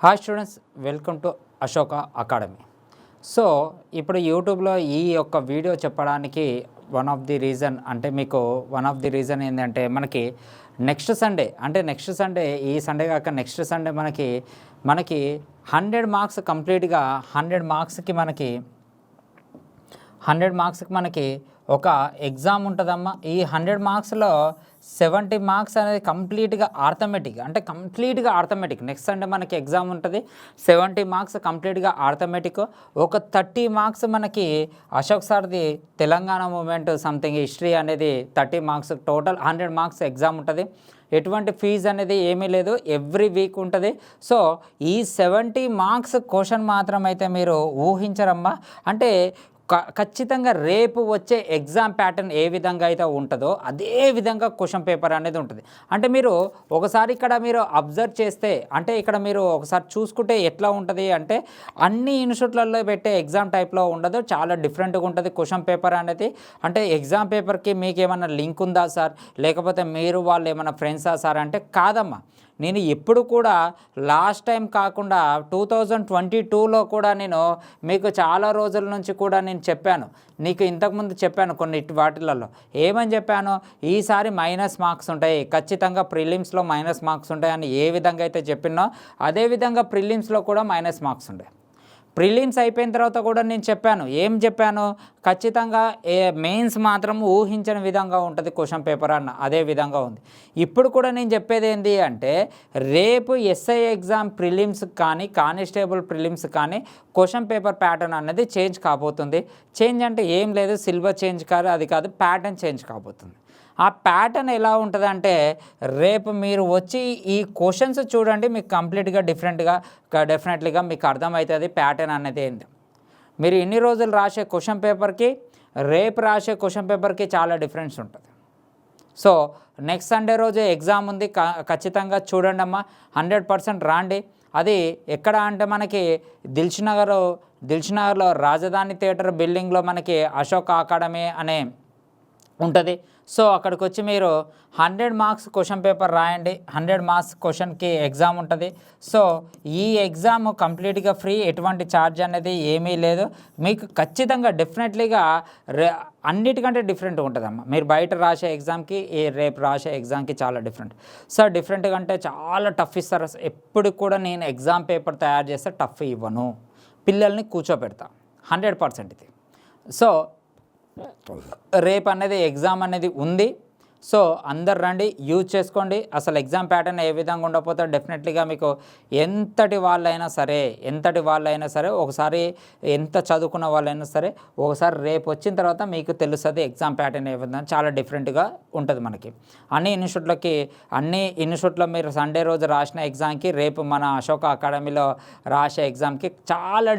Hi students, welcome to Ashoka academy. So ఇప్పుడు యూట్యూబ్లో ఈ యొక్క వీడియో చెప్పడానికి వన్ ఆఫ్ ది రీజన్ ఏంటంటే మనకి నెక్స్ట్ సండే ఈ సండే కాక నెక్స్ట్ సండే మనకి 100 మార్క్స్ కంప్లీట్గా 100 మార్క్స్కి మనకి ఒక ఎగ్జామ్ ఉంటుందమ్మా. ఈ 100 మార్క్స్లో 70 మార్క్స్ అనేది కంప్లీట్గా ఆర్థమెటిక్. నెక్స్ట్ సండే మనకి ఎగ్జామ్ ఉంటుంది. 70 మార్క్స్ కంప్లీట్గా ఆర్థమెటిక్. ఒక 30 మార్క్స్ మనకి అశోక్ సార్ది తెలంగాణ మూమెంట్ సంథింగ్ హిస్టరీ అనేది 30 మార్క్స్. టోటల్ 100 మార్క్స్ ఎగ్జామ్ ఉంటుంది. ఎటువంటి ఫీజు అనేది ఏమీ లేదు, ఎవ్రీ వీక్ ఉంటుంది. సో ఈ 70 మార్క్స్ క్వశ్చన్ మాత్రం అయితే మీరు ఊహించరమ్మా. అంటే ఖచ్చితంగా రేపు వచ్చే ఎగ్జామ్ ప్యాటర్న్ ఏ విధంగా అయితే ఉంటుందో అదే విధంగా క్వశ్చన్ పేపర్ అనేది ఉంటుంది. అంటే మీరు ఒకసారి ఇక్కడ మీరు అబ్జర్వ్ చేస్తే, అంటే ఇక్కడ మీరు ఒకసారి చూసుకుంటే ఎట్లా ఉంటుంది అంటే అన్ని ఇన్స్టిట్యూట్లలో పెట్టే ఎగ్జామ్ టైప్లో ఉండదు, చాలా డిఫరెంట్గా ఉంటుంది క్వశ్చన్ పేపర్ అనేది. అంటే ఎగ్జామ్ పేపర్కి మీకు ఏమైనా లింక్ ఉందా సార్, లేకపోతే మీరు వాళ్ళు ఏమైనా ఫ్రెండ్సా సార్ అంటే కాదమ్మా. నేను ఎప్పుడు కూడా లాస్ట్ టైం కాకుండా 2022లో కూడా నేను మీకు చాలా రోజుల నుంచి కూడా నేను చెప్పాను, నీకు ఇంతకుముందు చెప్పాను కొన్ని వాటిలలో. ఏమని చెప్పాను, ఈసారి మైనస్ మార్క్స్ ఉంటాయి, ఖచ్చితంగా ప్రిలిమ్స్లో మైనస్ మార్క్స్ ఉంటాయని ఏ విధంగా అయితే చెప్పినో అదేవిధంగా ప్రిలిమ్స్లో కూడా మైనస్ మార్క్స్ ఉంటాయి. ప్రిలిమ్స్ అయిపోయిన తర్వాత కూడా నేను చెప్పాను ఖచ్చితంగా మెయిన్స్ మాత్రం ఊహించని విధంగా ఉంటుంది క్వశ్చన్ పేపర్ అన్న, అదే విధంగా ఉంది. ఇప్పుడు కూడా నేను చెప్పేది ఏంటి అంటే రేపు ఎస్ఐ ఎగ్జామ్ ప్రిలిమ్స్ కానీ కానిస్టేబుల్ ప్రిలిమ్స్ కానీ క్వశ్చన్ పేపర్ ప్యాటర్న్ అనేది చేంజ్ కాబోతుంది. చేంజ్ అంటే ఏం లేదు, సిలబస్ చేంజ్ కాదు, అది కాదు, ప్యాటర్న్ చేంజ్ కాబోతుంది. ఆ ప్యాటర్న్ ఎలా ఉంటుందంటే రేపు మీరు వచ్చి ఈ క్వశ్చన్స్ చూడండి, మీకు కంప్లీట్గా డెఫినెట్లీగా మీకు అర్థమవుతుంది ప్యాటర్న్ అనేది ఏంటి. మీరు ఇన్ని రోజులు రాసే క్వశ్చన్ పేపర్కి రేపు రాసే క్వశ్చన్ పేపర్కి చాలా డిఫరెన్స్ ఉంటుంది. సో నెక్స్ట్ సండే రోజు ఎగ్జామ్ ఉంది, ఖచ్చితంగా చూడండి అమ్మా, 100% రాండి. అది ఎక్కడ అంటే మనకి దిల్షునగర్లో రాజధాని థియేటర్ బిల్డింగ్లో మనకి అశోక్ అకాడమీ అనే ఉంటుంది. సో అక్కడికి వచ్చి మీరు 100 మార్క్స్ క్వశ్చన్ పేపర్ రాయండి. 100 మార్క్స్ క్వశ్చన్కి ఎగ్జామ్ ఉంటుంది. సో ఈ ఎగ్జామ్ కంప్లీట్గా ఫ్రీ, ఎటువంటి ఛార్జ్ అనేది ఏమీ లేదు. మీకు ఖచ్చితంగా డెఫినెట్లీగా అన్నిటికంటే డిఫరెంట్ ఉంటుందమ్మా. మీరు బయట రాసే ఎగ్జామ్కి రేపు రాసే ఎగ్జామ్కి చాలా డిఫరెంట్. సో డిఫరెంట్గా అంటే చాలా టఫ్ ఇస్తారు. ఎప్పుడు కూడా నేను ఎగ్జామ్ పేపర్ తయారు చేస్తే టఫ్ ఇవ్వను, పిల్లల్ని కూర్చోపెడతా 100% ఇది. సో రేపు అనేది ఎగ్జామ్ అనేది ఉంది. సో అందరు రండి, యూజ్ చేసుకోండి. అసలు ఎగ్జామ్ ప్యాటర్న్ ఏ విధంగా ఉండకపోతే డెఫినెట్లీగా మీకు ఎంతటి వాళ్ళైనా సరే ఒకసారి ఎంత చదువుకున్న వాళ్ళైనా సరే ఒకసారి రేపు వచ్చిన తర్వాత మీకు తెలుస్తుంది ఎగ్జామ్ ప్యాటర్న్ ఏ విధంగా చాలా డిఫరెంట్గా ఉంటుంది. మనకి అన్ని ఇన్స్టిట్యూట్లో మీరు సండే రోజు రాసిన ఎగ్జామ్కి రేపు మన అశోక అకాడమీలో రాసే ఎగ్జామ్కి చాలా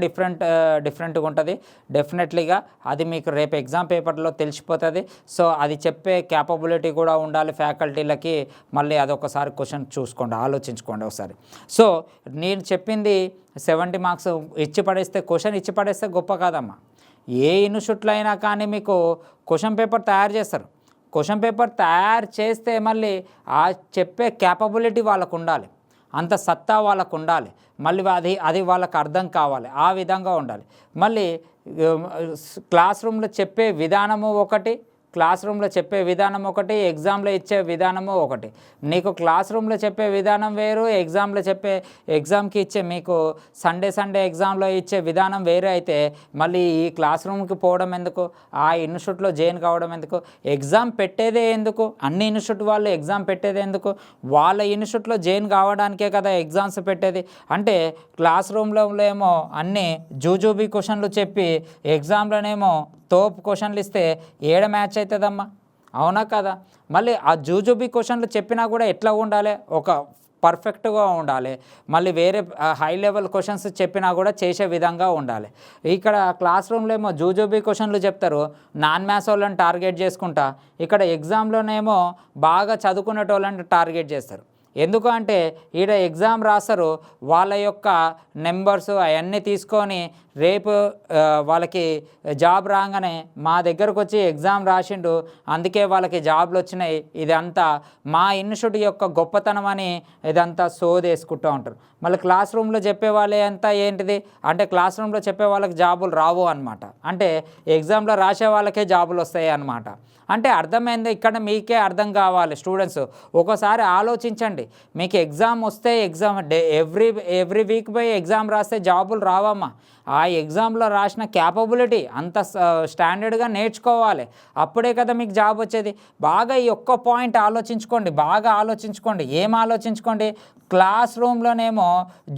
డిఫరెంట్గా ఉంటుంది. డెఫినెట్లీగా అది మీకు రేపు ఎగ్జామ్ పేపర్లో తెలిసిపోతుంది. సో అది చెప్పే క్యాపబిలిటీ కూడా ఉండాలి ఫ్యాకల్టీలకి. మళ్ళీ అదొకసారి క్వశ్చన్ ఆలోచించుకోండి ఒకసారి. సో నేను చెప్పింది 70 మార్క్స్ క్వశ్చన్ ఇచ్చి పడేస్తే గొప్ప కాదమ్మా. ఏ ఇన్స్టిట్యూట్లో అయినా కానీ మీకు క్వశ్చన్ పేపర్ తయారు చేస్తారు. క్వశ్చన్ పేపర్ తయారు చేస్తే మళ్ళీ ఆ చెప్పే క్యాపబిలిటీ వాళ్ళకు ఉండాలి, అంత సత్తా వాళ్ళకు ఉండాలి, మళ్ళీ అది వాళ్ళకు అర్థం కావాలి, ఆ విధంగా ఉండాలి. మళ్ళీ క్లాస్ రూమ్లో చెప్పే విధానము ఒకటి, ఎగ్జామ్లో ఇచ్చే విధానము ఒకటి. నీకు క్లాస్ రూమ్లో చెప్పే విధానం వేరు, ఎగ్జామ్కి ఇచ్చే మీకు సండే ఎగ్జామ్లో ఇచ్చే విధానం వేరే అయితే మళ్ళీ ఈ క్లాస్ రూమ్కి పోవడం ఎందుకు, ఆ ఇన్స్టిట్యూట్లో జాయిన్ కావడం ఎందుకు, ఎగ్జామ్ పెట్టేదే ఎందుకు, అన్ని ఇన్స్టిట్యూట్ వాళ్ళు ఎగ్జామ్ పెట్టేదే ఎందుకు, వాళ్ళ ఇన్స్టిట్యూట్లో జాయిన్ కావడానికే కదా ఎగ్జామ్స్ పెట్టేది. అంటే క్లాస్ రూమ్లో ఏమో అన్నీ జూజూబీ క్వశ్చన్లు చెప్పి ఎగ్జామ్లోనేమో తోపు క్వశ్చన్లు ఇస్తే ఏడ మ్యాచ్ అవుతుందమ్మా, అవునా కదా. మళ్ళీ ఆ జూజూబీ క్వశ్చన్లు చెప్పినా కూడా ఎట్లా ఉండాలి, ఒక పర్ఫెక్ట్గా ఉండాలి. మళ్ళీ వేరే హై లెవెల్ క్వశ్చన్స్ చెప్పినా కూడా చేసే విధంగా ఉండాలి. ఇక్కడ క్లాస్ రూమ్లో ఏమో జూజూబీ క్వశ్చన్లు చెప్తారు, నాన్ మ్యాథ్స్ వాళ్ళని టార్గెట్ చేసుకుంటా. ఇక్కడ ఎగ్జామ్లోనేమో బాగా చదువుకునేటోళ్ళని టార్గెట్ చేస్తారు. ఎందుకు అంటే ఈడ ఎగ్జామ్ రాస్తారు, వాళ్ళ యొక్క నెంబర్స్ అవన్నీ తీసుకొని రేపు వాళ్ళకి జాబ్ రాగానే మా దగ్గరకు వచ్చి ఎగ్జామ్ రాసిండు అందుకే వాళ్ళకి జాబ్లు వచ్చినాయి, ఇదంతా మా ఇన్స్టిట్యూట్ యొక్క గొప్పతనం అని ఇదంతా సోదేసుకుంటూ ఉంటారు. మళ్ళీ క్లాస్ రూమ్లో చెప్పే వాళ్ళే అంతా ఏంటిది అంటే క్లాస్ రూమ్లో చెప్పే వాళ్ళకి జాబులు రావు అనమాట, అంటే ఎగ్జామ్లో రాసే వాళ్ళకే జాబులు వస్తాయి అన్నమాట. అంటే అర్థమైంది, ఇక్కడ మీకే అర్థం కావాలి స్టూడెంట్స్. ఒకసారి ఆలోచించండి, మీకు ఎగ్జామ్ వస్తే ఎగ్జామ్ ఎవ్రీ వీక్ పోయి ఎగ్జామ్ రాస్తే జాబులు రావమ్మా. ఆ ఎగ్జామ్లో రాసిన క్యాపబిలిటీ అంత స్టాండర్డ్గా నేర్చుకోవాలి, అప్పుడే కదా మీకు జాబ్ వచ్చేది. బాగా ఈ ఒక్క పాయింట్ ఆలోచించుకోండి, బాగా ఆలోచించుకోండి. ఏం ఆలోచించుకోండి, క్లాస్ రూమ్లోనేమో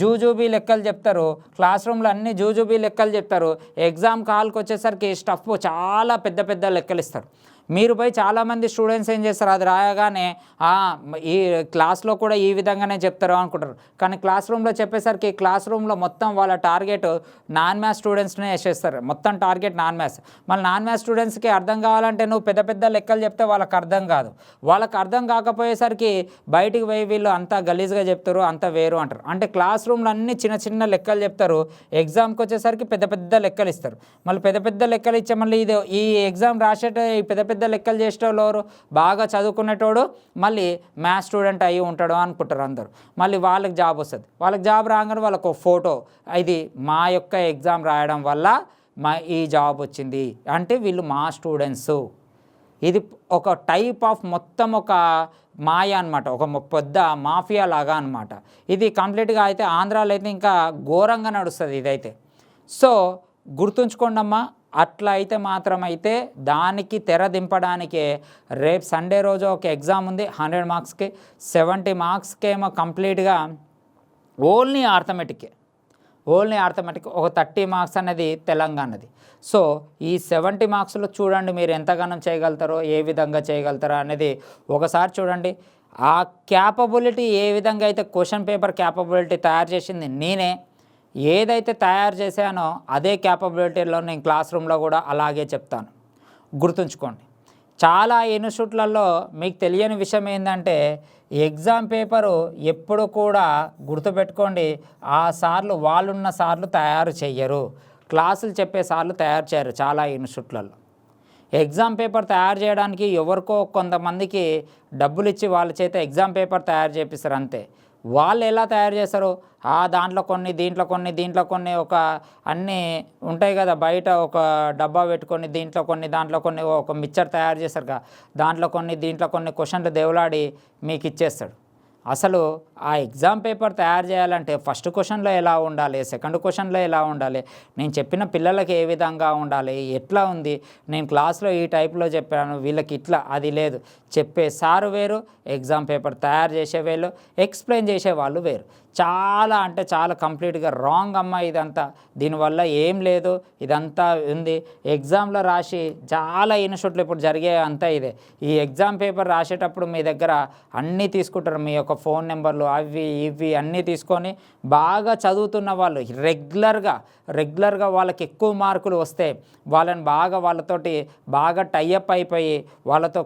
జూజూబీ లెక్కలు చెప్తారు, క్లాస్ రూమ్లో అన్ని జూజూబీ లెక్కలు చెప్తారు, ఎగ్జామ్ కాల్కి వచ్చేసరికి స్టఫ్ చాలా పెద్ద పెద్ద లెక్కలు ఇస్తారు. మీరు పోయి చాలామంది స్టూడెంట్స్ ఏం చేస్తారు, అది రాయగానే ఈ క్లాస్లో కూడా ఈ విధంగానే చెప్తారు అనుకుంటారు, కానీ క్లాస్ రూమ్లో చెప్పేసరికి క్లాస్ రూమ్లో మొత్తం వాళ్ళ టార్గెట్ నాన్ మ్యాథ్స్ స్టూడెంట్స్నే వేసేస్తారు, మొత్తం టార్గెట్ నాన్ మ్యాథ్స్. మళ్ళీ నాన్ మ్యాథ్స్ స్టూడెంట్స్కి అర్థం కావాలంటే నువ్వు పెద్ద పెద్ద లెక్కలు చెప్తే వాళ్ళకి అర్థం కాదు, వాళ్ళకి అర్థం కాకపోయేసరికి బయటికి పోయి వీళ్ళు అంతా గలీజ్గా చెప్తారు, అంతా వేరు అంటారు. అంటే క్లాస్ రూమ్లో అన్ని చిన్న చిన్న లెక్కలు చెప్తారు, ఎగ్జామ్కి వచ్చేసరికి పెద్ద పెద్ద లెక్కలు ఇస్తారు. మళ్ళీ పెద్ద పెద్ద లెక్కలు ఇచ్చే మళ్ళీ ఇది ఈ ఎగ్జామ్ రాసేట ఈ పెద్ద పెద్ద లెక్కలు చేసేటోళ్ళు ఎవరు, బాగా చదువుకునేటోడు మళ్ళీ మ్యాథ్స్ స్టూడెంట్ అయ్యి ఉంటాడు అనుకుంటారు అందరూ. మళ్ళీ వాళ్ళకి జాబ్ వస్తుంది, వాళ్ళకి జాబ్ రాగానే వాళ్ళకు ఫోటో, ఇది మా యొక్క ఎగ్జామ్ రాయడం వల్ల ఈ జాబ్ వచ్చింది అంటే వీళ్ళు మా స్టూడెంట్స్. ఇది ఒక టైప్ ఆఫ్ మొత్తం ఒక మాయ అనమాట, ఒక పెద్ద మాఫియా లాగా అనమాట. ఇది కంప్లీట్గా అయితే ఆంధ్రాలో అయితే ఇంకా ఘోరంగా నడుస్తుంది ఇదైతే. సో గుర్తుంచుకోండి అమ్మా, అట్లా అయితే మాత్రం అయితే దానికి తెర దింపడానికే రేపు సండే రోజు ఒక ఎగ్జామ్ ఉంది 100 మార్క్స్కి, 70 మార్క్స్కి ఏమో కంప్లీట్గా ఓన్లీ ఆర్థమెటిక్ ఒక 30 మార్క్స్ అనేది తెలంగాణది. సో ఈ 70 మార్క్స్లో చూడండి మీరు ఎంతగానో చేయగలుగుతారో, ఏ విధంగా చేయగలుగుతారో అనేది ఒకసారి చూడండి. ఆ క్యాపబిలిటీ ఏ విధంగా అయితే క్వశ్చన్ పేపర్ క్యాపబిలిటీ తయారు చేసింది నేనే, ఏదైతే తయారు చేశానో అదే క్యాపబిలిటీలో నేను క్లాస్ రూమ్లో కూడా అలాగే చెప్తాను. గుర్తుంచుకోండి, చాలా ఇన్స్టిట్యూట్లలో మీకు తెలియని విషయం ఏంటంటే ఎగ్జామ్ పేపరు ఎప్పుడు కూడా గుర్తుపెట్టుకోండి, ఆ సార్లు వాళ్ళున్న సార్లు తయారు చెయ్యరు, క్లాసులు చెప్పే సార్లు తయారు చేయరు. చాలా ఇన్స్టిట్యూట్లలో ఎగ్జామ్ పేపర్ తయారు చేయడానికి ఎవరికో కొంతమందికి డబ్బులు ఇచ్చి వాళ్ళ చేత ఎగ్జామ్ పేపర్ తయారు చేపిస్తారు అంతే. వాళ్ళు ఎలా తయారు చేస్తారు, దాంట్లో కొన్ని దీంట్లో కొన్ని ఒక అన్నీ ఉంటాయి కదా, బయట ఒక డబ్బా పెట్టుకొని దాంట్లో కొన్ని ఒక మిక్చర్ తయారు చేస్తారు కదా, దాంట్లో కొన్ని క్వశ్చన్లు దేవులాడి మీకు ఇచ్చేస్తాడు. అసలు ఆ ఎగ్జామ్ పేపర్ తయారు చేయాలంటే ఫస్ట్ క్వశ్చన్లో ఎలా ఉండాలి, సెకండ్ క్వశ్చన్లో ఎలా ఉండాలి, నేను చెప్పిన పిల్లలకి ఏ విధంగా ఉండాలి, ఎట్లా ఉంది, నేను క్లాస్లో ఈ టైప్లో చెప్పాను వీళ్ళకి ఇట్లా, అది లేదు. చెప్పే సారు వేరు, ఎగ్జామ్ పేపర్ తయారు చేసే వేరు, ఎక్స్ప్లెయిన్ చేసేవాళ్ళు వేరు. చాలా అంటే చాలా కంప్లీట్గా రాంగ్ అమ్మ ఇదంతా. దీనివల్ల ఏం లేదు, ఇదంతా ఉంది. ఎగ్జామ్లో రాసి చాలా ఇన్స్టిట్యూట్లు ఇప్పుడు జరిగే అంతా ఇదే. ఈ ఎగ్జామ్ పేపర్ రాసేటప్పుడు మీ దగ్గర అన్నీ తీసుకుంటారు, మీ యొక్క ఫోన్ నెంబర్లు అవి ఇవి అన్నీ తీసుకొని బాగా చదువుతున్న వాళ్ళు రెగ్యులర్గా వాళ్ళకి ఎక్కువ మార్కులు వస్తే వాళ్ళని వాళ్ళతోటి బాగా టైఅప్ అయిపోయి వాళ్ళతో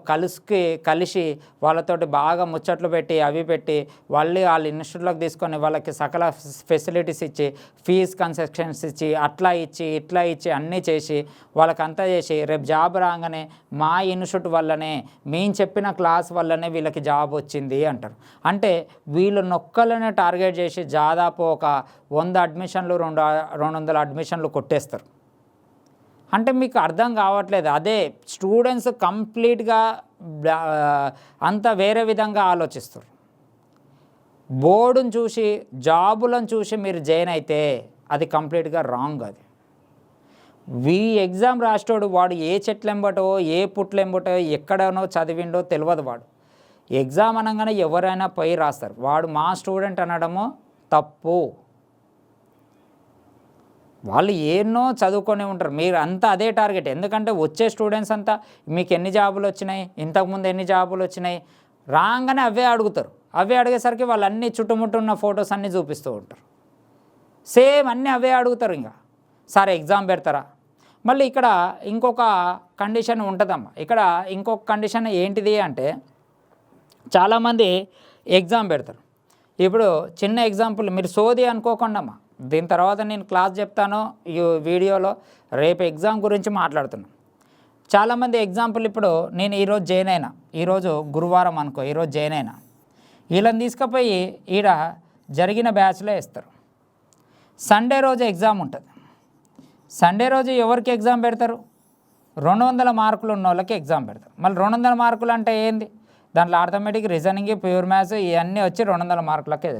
కలిసి వాళ్ళతోటి బాగా ముచ్చట్లు పెట్టి అవి పెట్టి వాళ్ళ ఇన్స్టిట్యూట్లోకి తీసుకొని వాళ్ళకి సకల ఫెసిలిటీస్ ఇచ్చి ఫీజ్ కన్సెషన్స్ ఇచ్చి ఇట్లా ఇచ్చి అన్నీ చేసి వాళ్ళకంతా చేసి రేపు జాబ్ రాగానే మా ఇన్స్టిట్యూట్ వల్లనే మేము చెప్పిన క్లాస్ వల్లనే వీళ్ళకి జాబ్ వచ్చింది అంటారు. అంటే వీళ్ళు నొక్కలనే టార్గెట్ చేసి దాదాపు ఒక 100 అడ్మిషన్లు 200 అడ్మిషన్లు కొట్టేస్తారు. అంటే మీకు అర్థం కావట్లేదు. అదే స్టూడెంట్స్ కంప్లీట్గా అంతా వేరే విధంగా ఆలోచిస్తారు. బోర్డును చూసి జాబులను చూసి మీరు జాయిన్ అయితే అది కంప్లీట్గా రాంగ్. అది ఎగ్జామ్ రాసేటోడు వాడు ఏ చెట్లెంబటో ఏ పుట్లెంబటో ఎక్కడనో చదివిండో తెలియదు. వాడు ఎగ్జామ్ అనగానే ఎవరైనా పోయి రాస్తారు, వాడు మా స్టూడెంట్ అనడము తప్పు. వాళ్ళు ఎన్నో చదువుకొని ఉంటారు, మీరు అంతా అదే టార్గెట్. ఎందుకంటే వచ్చే స్టూడెంట్స్ అంతా మీకు ఎన్ని జాబులు వచ్చినాయి, ఇంతకుముందు ఎన్ని జాబులు వచ్చినాయి రాగానే అవే అడుగుతారు. అవే అడిగేసరికి వాళ్ళు అన్నీ చుట్టుముట్టున్న ఫొటోస్ అన్నీ చూపిస్తూ ఉంటారు, సేమ్ అన్నీ అవే అడుగుతారు. ఇంకా సరే ఎగ్జామ్ పెడతారా. మళ్ళీ ఇక్కడ ఇంకొక కండిషన్ ఉంటుందమ్మా. ఇక్కడ ఇంకొక కండిషన్ ఏంటిది అంటే చాలామంది ఎగ్జామ్ పెడతారు, ఇప్పుడు చిన్న ఎగ్జాంపుల్ మీరు సోది అనుకోకుండామ్మా, దీని తర్వాత నేను క్లాస్ చెప్తాను ఈ వీడియోలో, రేపు ఎగ్జామ్ గురించి మాట్లాడుతున్నాను. చాలామంది ఎగ్జాంపుల్ ఇప్పుడు నేను ఈరోజు జాయిన్ అయినా, ఈరోజు గురువారం అనుకో, ఈరోజు జాయిన్ అయినా, వీళ్ళని తీసుకుపోయి ఈడ జరిగిన బ్యాచ్లో వేస్తారు. సండే రోజు ఎగ్జామ్ ఉంటుంది. సండే రోజు ఎవరికి ఎగ్జామ్ పెడతారు? 200 మార్కులు ఉన్న వాళ్ళకి ఎగ్జామ్ పెడతారు. మళ్ళీ 200 మార్కులు అంటే ఏంది? దాంట్లో ఆర్థమెటిక్, రీజనింగ్, ప్యూర్ మ్యాథ్స్ ఇవన్నీ వచ్చి 200 మార్కులకే.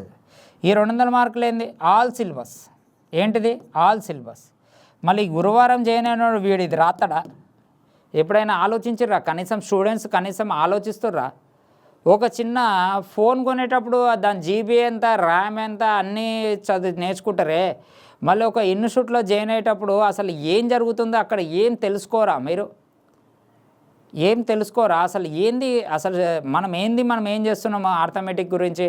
ఈ 200 మార్కులు ఏంది? All syllabus. ఏంటిది? All syllabus. మళ్ళీ గురువారం జాయిన్ అయినాడు వీడు ఇది రాస్తాడా? ఎప్పుడైనా ఆలోచించరా? కనీసం స్టూడెంట్స్ కనీసం ఆలోచిస్తుర్రా? ఒక చిన్న ఫోన్ కొనేటప్పుడు దాని జీబీ ఎంత, ర్యామ్ ఎంత అన్నీ నేర్చుకుంటారే. మళ్ళీ ఒక ఇన్స్టిట్యూట్లో జాయిన్ అయ్యేటప్పుడు అసలు ఏం జరుగుతుందో అక్కడ ఏం తెలుసుకోరా మీరు? ఏం తెలుసుకోరా? అసలు ఏంది, అసలు మనం ఏం చేస్తున్నాము ఆర్థమెటిక్ గురించి?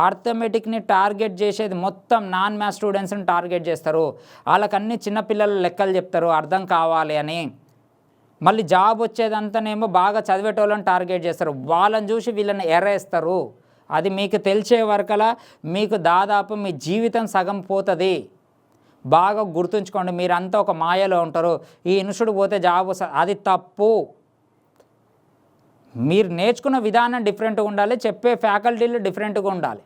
ఆర్థమెటిక్ని టార్గెట్ చేసేది మొత్తం నాన్ మ్యాథ్స్ స్టూడెంట్స్ని టార్గెట్ చేస్తారు. వాళ్ళకన్నీ చిన్నపిల్లల లెక్కలు చెప్తారు అర్థం కావాలి అని. మళ్ళీ జాబ్ వచ్చేదంతానేమో బాగా చదివేటోళ్ళని టార్గెట్ చేస్తారు. వాళ్ళని చూసి వీళ్ళని ఎరేస్తారు. అది మీకు తెలిసే వరకలా మీకు దాదాపు మీ జీవితం సగం పోతుంది. బాగా గుర్తుంచుకోండి. మీరంతా ఒక మాయలో ఉంటారు. ఈ ఇన్స్టిట్యూట్ పోతే జాబ్ వస్తుంది, అది తప్పు. మీరు నేర్చుకున్న విధానం డిఫరెంట్గా ఉండాలి, చెప్పే ఫ్యాకల్టీలు డిఫరెంట్గా ఉండాలి.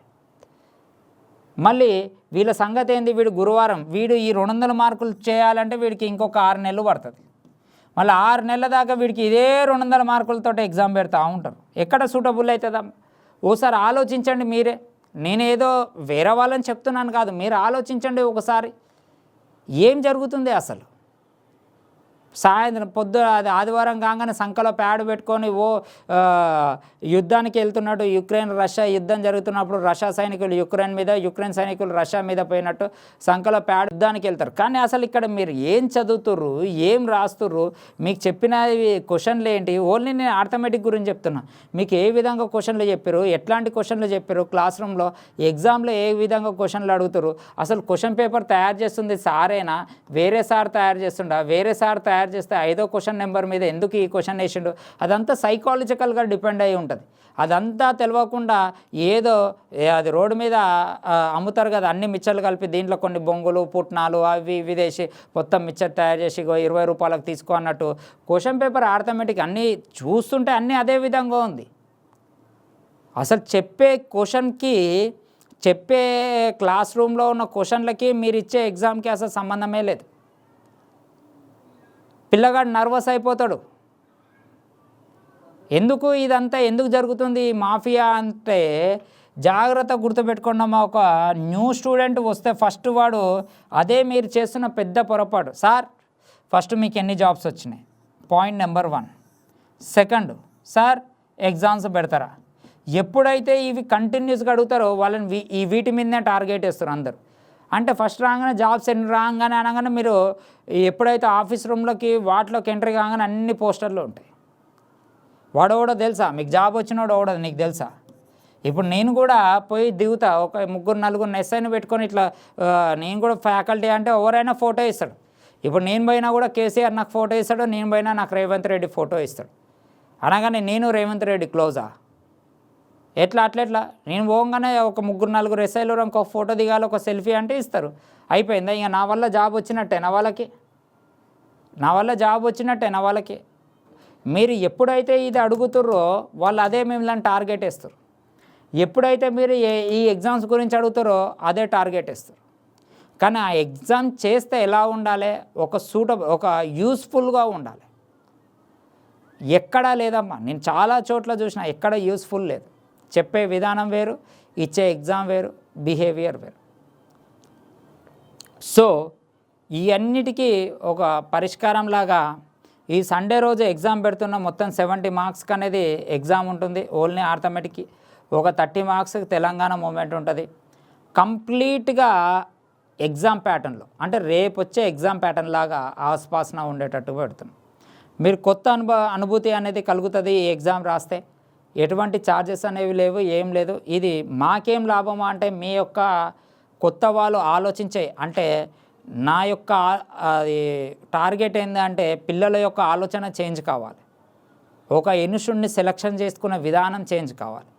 మళ్ళీ వీళ్ళ సంగతి ఏంది? వీడు గురువారం వీడు ఈ 200 మార్కులు చేయాలంటే వీడికి ఇంకొక 6 నెలలు పడుతుంది. మళ్ళీ 6 నెలల దాకా వీడికి ఇదే 200 మార్కులతో ఎగ్జామ్ పెడతా ఉంటారు. ఎక్కడ సూటబుల్ అవుతుందా? ఓసారి ఆలోచించండి మీరే. నేనేదో వేరే వాళ్ళని చెప్తున్నాను కాదు, మీరు ఆలోచించండి ఒకసారి. ఏం జరుగుతుంది అసలు? సాయంత్రం అది ఆదివారం కాగానే సంఖలో ప్యాడ్ పెట్టుకొని యుద్ధానికి వెళ్తున్నట్టు, యుక్రెయిన్ రష్యా యుద్ధం జరుగుతున్నప్పుడు రష్యా సైనికులు యుక్రెయిన్ మీద, యుక్రెయిన్ సైనికులు రష్యా మీద పోయినట్టు సంఖలో ప్యాడ్ యుద్ధానికి వెళ్తారు. కానీ అసలు ఇక్కడ మీరు ఏం చదువుతుర్రు, ఏం రాస్తుర్రు, మీకు చెప్పిన క్వశ్చన్లు ఏంటి? ఓన్లీ నేను ఆర్థమెటిక్ గురించి చెప్తున్నా. మీకు ఏ విధంగా క్వశ్చన్లు చెప్పారు, ఎట్లాంటి క్వశ్చన్లు చెప్పారు, క్లాస్ రూమ్లో ఎగ్జామ్లో ఏ విధంగా క్వశ్చన్లు అడుగుతారు? అసలు క్వశ్చన్ పేపర్ తయారు చేస్తుంది సారేనా, వేరే సార్ తయారు చేస్తుండా? వేరే సార్ తయారు చేస్తే 5వ క్వశ్చన్ నెంబర్ మీద ఎందుకు ఈ క్వశ్చన్ వేసిండు? అదంతా సైకాలజికల్గా డిపెండ్ అయి ఉంటుంది. అదంతా తెలియకుండా ఏదో అది రోడ్డు మీద అమ్ముతారు కదా అన్ని మిక్చర్లు కలిపి, దీంట్లో కొన్ని బొంగులు పుట్నాలు అవి ఇవి వేసి మొత్తం మిక్చర్ తయారు చేసి 20 రూపాయలకు తీసుకో అన్నట్టు క్వశ్చన్ పేపర్ ఆర్థమెటిక్ అన్నీ చూస్తుంటే అన్నీ అదే విధంగా ఉంది. అసలు చెప్పే క్వశ్చన్కి, చెప్పే క్లాస్ రూమ్లో ఉన్న క్వశ్చన్లకి మీరు ఇచ్చే ఎగ్జామ్కి అసలు సంబంధమే లేదు. పిల్లగాడు నర్వస్ అయిపోతాడు. ఎందుకు ఇదంతా ఎందుకు జరుగుతుంది మాఫియా అంటే? జాగ్రత్త గుర్తుపెట్టుకున్నామా, ఒక న్యూ స్టూడెంట్ వస్తే ఫస్ట్ వాడు అదే మీరు చేస్తున్న పెద్ద పొరపాటు. సార్ ఫస్ట్ మీకు ఎన్ని జాబ్స్ వచ్చినాయి? Point number 1. Second, sir exams పెడతారా? ఎప్పుడైతే ఇవి కంటిన్యూస్గా అడుగుతారో వాళ్ళని వీటి మీదనే టార్గెట్ వేస్తారు అందరు. అంటే ఫస్ట్ రాగానే జాబ్స్ ఎన్ని రాగానే అనగానే మీరు ఎప్పుడైతే ఆఫీస్ రూమ్లోకి వాటిలోకి ఎంట్రీ కాగానే అన్ని పోస్టర్లు ఉంటాయి. వాడోడో తెలుసా మీకు? జాబ్ వచ్చినోడు ఓడో నీకు తెలుసా? ఇప్పుడు నేను కూడా పోయి దిగుతా, ఒక 3-4 ఎస్ఐని పెట్టుకొని ఇట్లా నేను కూడా ఫ్యాకల్టీ అంటే ఎవరైనా ఫోటో ఇస్తాడు. ఇప్పుడు నేను పోయినా కూడా కేసీఆర్ నాకు ఫోటో ఇస్తాడు, నేను పోయినా నాకు రేవంత్ రెడ్డి ఫోటో ఇస్తాడు. అనగానే నేను రేవంత్ రెడ్డి క్లోజా? ఎట్లా అట్లెట్లా? నేను పోగానే ఒక 3-4 ఎస్ఐలు ఇంకొక ఫోటో దిగాలి, ఒక సెల్ఫీ అంటే ఇస్తారు, అయిపోయిందా? ఇంకా నా వల్ల జాబ్ వచ్చినట్టే నా వాళ్ళకి, నా వల్ల జాబ్ వచ్చినట్టే నా వాళ్ళకి. మీరు ఎప్పుడైతే ఇది అడుగుతుర్రో వాళ్ళు అదే మిమ్మల్ని టార్గెట్ వేస్తారు. ఎప్పుడైతే మీరు ఈ ఎగ్జామ్స్ గురించి అడుగుతారో అదే టార్గెట్ వేస్తారు. కానీ ఆ ఎగ్జామ్ చేస్తే ఎలా ఉండాలి? ఒక యూస్ఫుల్గా ఉండాలి. ఎక్కడా లేదమ్మా, నేను చాలా చోట్ల చూసిన, ఎక్కడ యూస్ఫుల్ లేదు. చెప్పే విధానం వేరు, ఇచ్చే ఎగ్జామ్ వేరు, బిహేవియర్ వేరు. సో ఈ అన్నిటికీ ఒక పరిష్కారం లాగా ఈ సండే రోజు ఎగ్జామ్ పెడుతున్న మొత్తం 70 మార్క్స్కి అనేది ఎగ్జామ్ ఉంటుంది. ఓన్లీ ఆర్థమెటిక్కి ఒక 30 మార్క్స్కి తెలంగాణ మూమెంట్ ఉంటుంది. కంప్లీట్గా ఎగ్జామ్ ప్యాటర్న్లో, అంటే రేపు వచ్చే ఎగ్జామ్ ప్యాటర్న్ లాగా ఆస్పాసన ఉండేటట్టు పెడుతున్నాం. మీరు కొత్త అనుభూతి అనేది కలుగుతుంది ఈ ఎగ్జామ్ రాస్తే. ఎటువంటి ఛార్జెస్ అనేవి లేవు, ఏం లేదు. ఇది మాకేం లాభమా అంటే మీ యొక్క కొత్త వాళ్ళు ఆలోచించే, అంటే నా యొక్క టార్గెట్ ఏంటంటే పిల్లల యొక్క ఆలోచన చేంజ్ కావాలి, ఒక ఇన్స్టిట్యూట్ని సెలెక్షన్ చేసుకునే విధానం చేంజ్ కావాలి,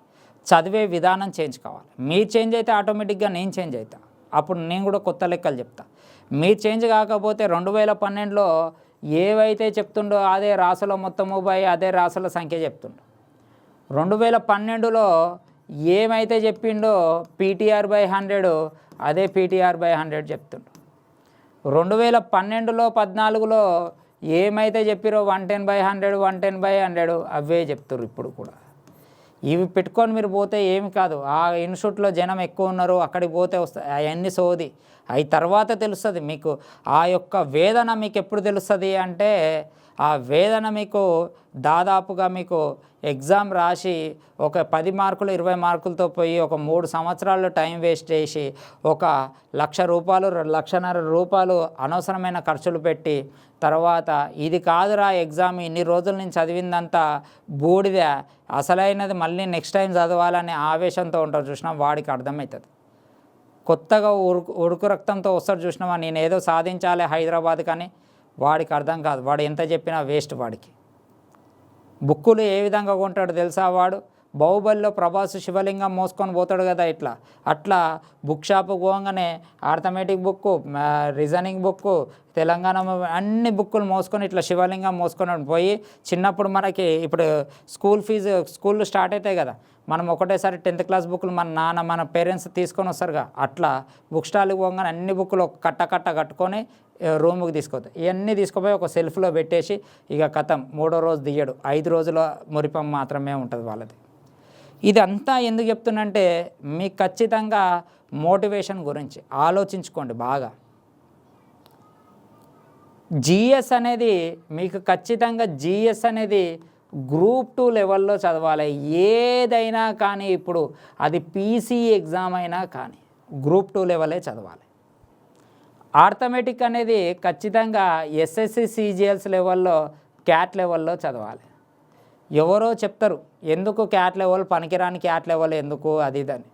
చదివే విధానం చేంజ్ కావాలి. మీరు చేంజ్ అయితే ఆటోమేటిక్గా నేను చేంజ్ అవుతా. అప్పుడు నేను కూడా కొత్త లెక్కలు చెప్తా. మీరు చేంజ్ కాకపోతే 2012లో ఏవైతే చెప్తుండో అదే రాసుల మొత్తము బై అదే రాసుల సంఖ్య చెప్తుండో. 2012లో ఏమైతే చెప్పిండో PTR/100 అదే PTR/100 చెప్తుండో. 2012లో 14లో ఏమైతే చెప్పిరో 110/100 110/100 అవే చెప్తారు ఇప్పుడు కూడా. ఇవి పెట్టుకొని మీరు పోతే ఏమి కాదు. ఆ ఇన్స్టిట్యూట్లో జనం ఎక్కువ ఉన్నారు, అక్కడికి పోతే వస్తాయి అవన్నీ సోది. అవి తర్వాత తెలుస్తుంది మీకు. ఆ యొక్క వేదన మీకు ఎప్పుడు తెలుస్తుంది అంటే ఆ వేదన మీకు దాదాపుగా మీకు ఎగ్జామ్ రాసి ఒక 10 మార్కులు 20 మార్కులతో పోయి ఒక 3 సంవత్సరాలు టైం వేస్ట్ చేసి ఒక ₹1,00,000 ₹1,50,000 అనవసరమైన ఖర్చులు పెట్టి తర్వాత ఇది కాదురా ఎగ్జామ్ ఇన్ని రోజుల నుంచి చదివిందంతా బూడిద, అసలైనది మళ్ళీ నెక్స్ట్ టైం చదవాలనే ఆవేశంతో ఉంటారు చూసినా వాడికి అర్థమవుతుంది. కొత్తగా ఉడుకు రక్తంతో వస్తాడు చూసినావా, నేను ఏదో సాధించాలి హైదరాబాద్ కానీ వాడికి అర్థం కాదు. వాడు ఎంత చెప్పినా వేస్ట్. వాడికి బుక్కులు ఏ విధంగా కొంటాడు తెలుసా? వాడు బాహుబలిలో ప్రభాస్ శివలింగం మోసుకొని పోతాడు కదా, ఇట్లా అట్లా బుక్ షాప్ పోగానే arithmetic book, reasoning book, Telangana అన్ని బుక్కులు మోసుకొని ఇట్లా శివలింగం మోసుకొని పోయి చిన్నప్పుడు మనకి ఇప్పుడు స్కూళ్ళు స్టార్ట్ అవుతాయి కదా, మనం ఒకటేసారి 10th క్లాస్ బుక్కులు మన పేరెంట్స్ తీసుకొని వస్తారుగా, అట్లా బుక్ స్టాల్కి పోగానే అన్ని బుక్కులు కట్ట కట్టుకొని రూముకి తీసుకొస్తాయి. ఇవన్నీ తీసుకుపోయి ఒక సెల్ఫ్లో పెట్టేసి ఇక కథం 3వ రోజు దియ్యడు, 5 రోజుల మురిపం మాత్రమే ఉంటుంది వాళ్ళది. ఇదంతా ఎందుకు చెప్తున్నంటే మీకు ఖచ్చితంగా మోటివేషన్ గురించి ఆలోచించుకోండి బాగా. GS అనేది మీకు ఖచ్చితంగా GS అనేది గ్రూప్ 2 లెవెల్లో చదవాలి. ఏదైనా కానీ ఇప్పుడు అది PC ఎగ్జామ్ అయినా కానీ గ్రూప్ 2 లెవెలే చదవాలి. ఆర్థమెటిక్ అనేది ఖచ్చితంగా SSC CGLs లెవెల్లో క్యాట్ లెవెల్లో చదవాలి. ఎవరో చెప్తారు ఎందుకు క్యాట్ లెవెల్ పనికిరాని క్యాట్ లెవెల్ ఎందుకు అది ఇదని.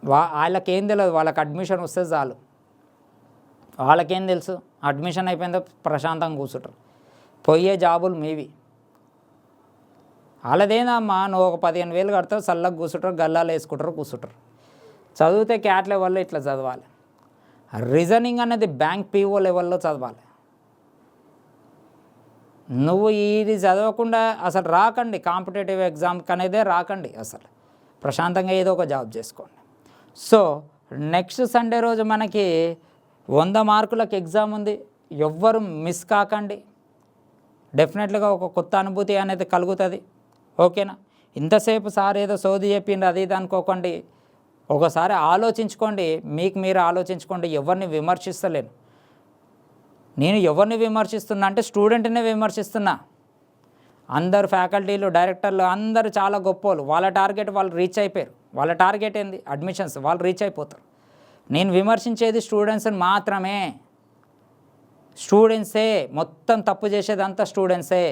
వాళ్ళకేం తెలియదు, వాళ్ళకి అడ్మిషన్ వస్తే చాలు. వాళ్ళకేం తెలుసు, అడ్మిషన్ అయిపోయిందో ప్రశాంతంగా కూర్చుంటారు. పోయే జాబులు మీవి. వాళ్ళదేనమ్మా, నువ్వు ఒక 15,000 కడతావు, చల్లగా కూర్చుంటారు, గల్లాలు వేసుకుంటారు, కూర్చుంటారు. చదివితే క్యాట్ లెవెల్లో ఇట్లా చదవాలి. రీజనింగ్ అనేది బ్యాంక్ PO లెవెల్లో చదవాలి. నువ్వు ఇది చదవకుండా అసలు రాకండి, కాంపిటేటివ్ ఎగ్జామ్కి అనేదే రాకండి. అసలు ప్రశాంతంగా ఏదో ఒక జాబ్ చేసుకోండి. సో నెక్స్ట్ సండే రోజు మనకి 100 మార్కులకు ఎగ్జామ్ ఉంది. ఎవ్వరు మిస్ కాకండి. డెఫినెట్గా ఒక కొత్త అనుభూతి అనేది కలుగుతుంది. ఓకేనా? ఇంతసేపు సార్ ఏదో సోది చెప్పిండ్రు అది ఇది అనుకోకండి. ఒకసారి ఆలోచించుకోండి, మీకు మీరు ఆలోచించుకోండి. ఎవరిని విమర్శిస్తలేను నేను. ఎవరిని విమర్శిస్తున్నా అంటే స్టూడెంట్నే విమర్శిస్తున్నా. అందరు ఫ్యాకల్టీలు, డైరెక్టర్లు అందరూ చాలా గొప్పోళ్ళు. వాళ్ళ టార్గెట్ వాళ్ళు రీచ్ అయిపోయారు. వాళ్ళ టార్గెట్ ఏంది? అడ్మిషన్స్. వాళ్ళు రీచ్ అయిపోతారు. నేను విమర్శించేది స్టూడెంట్స్ని మాత్రమే. స్టూడెంట్సే మొత్తం తప్పు చేసేదంతా స్టూడెంట్సే.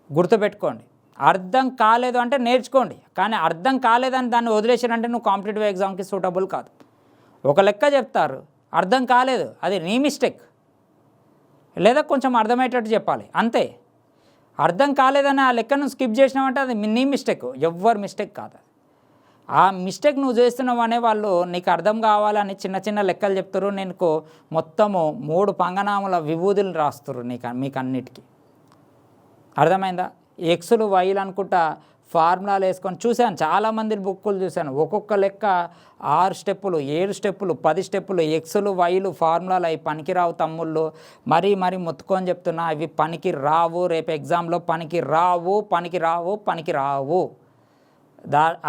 గుర్తుపెట్టుకోండి. అర్థం కాలేదు అంటే నేర్చుకోండి, కానీ అర్థం కాలేదని దాన్ని వదిలేసారంటే నువ్వు కాంపిటేటివ్ ఎగ్జామ్కి సూటబుల్ కాదు. ఒక లెక్క చెప్తారు, అర్థం కాలేదు, అది నీ మిస్టేక్, లేదా కొంచెం అర్థమయ్యేటట్టు చెప్పాలి అంతే. అర్థం కాలేదని ఆ లెక్కను స్కిప్ చేసినావంటే అది నీ మిస్టేక్, ఎవ్వరు మిస్టేక్ కాదు. ఆ మిస్టేక్ నువ్వు చేస్తున్నావు అనే వాళ్ళు నీకు అర్థం కావాలని చిన్న చిన్న లెక్కలు చెప్తారు. నీకు మొత్తము 3 పంగనాముల విభూతులు రాస్తారు మీకు అన్నిటికీ. అర్థమైందా? ఎక్స్లు వైలు అనుకుంటా ఫార్ములాలు వేసుకొని చూశాను. చాలామంది బుక్కులు చూశాను. ఒక్కొక్క లెక్క 6 స్టెప్పులు 7 స్టెప్పులు 10 స్టెప్పులు ఎక్స్లు వైలు ఫార్ములాలు. అవి పనికిరావు తమ్ముళ్ళు. మరీ మొత్తుకొని చెప్తున్నా, అవి పనికి రావు. రేపు ఎగ్జామ్లో పనికి రావు.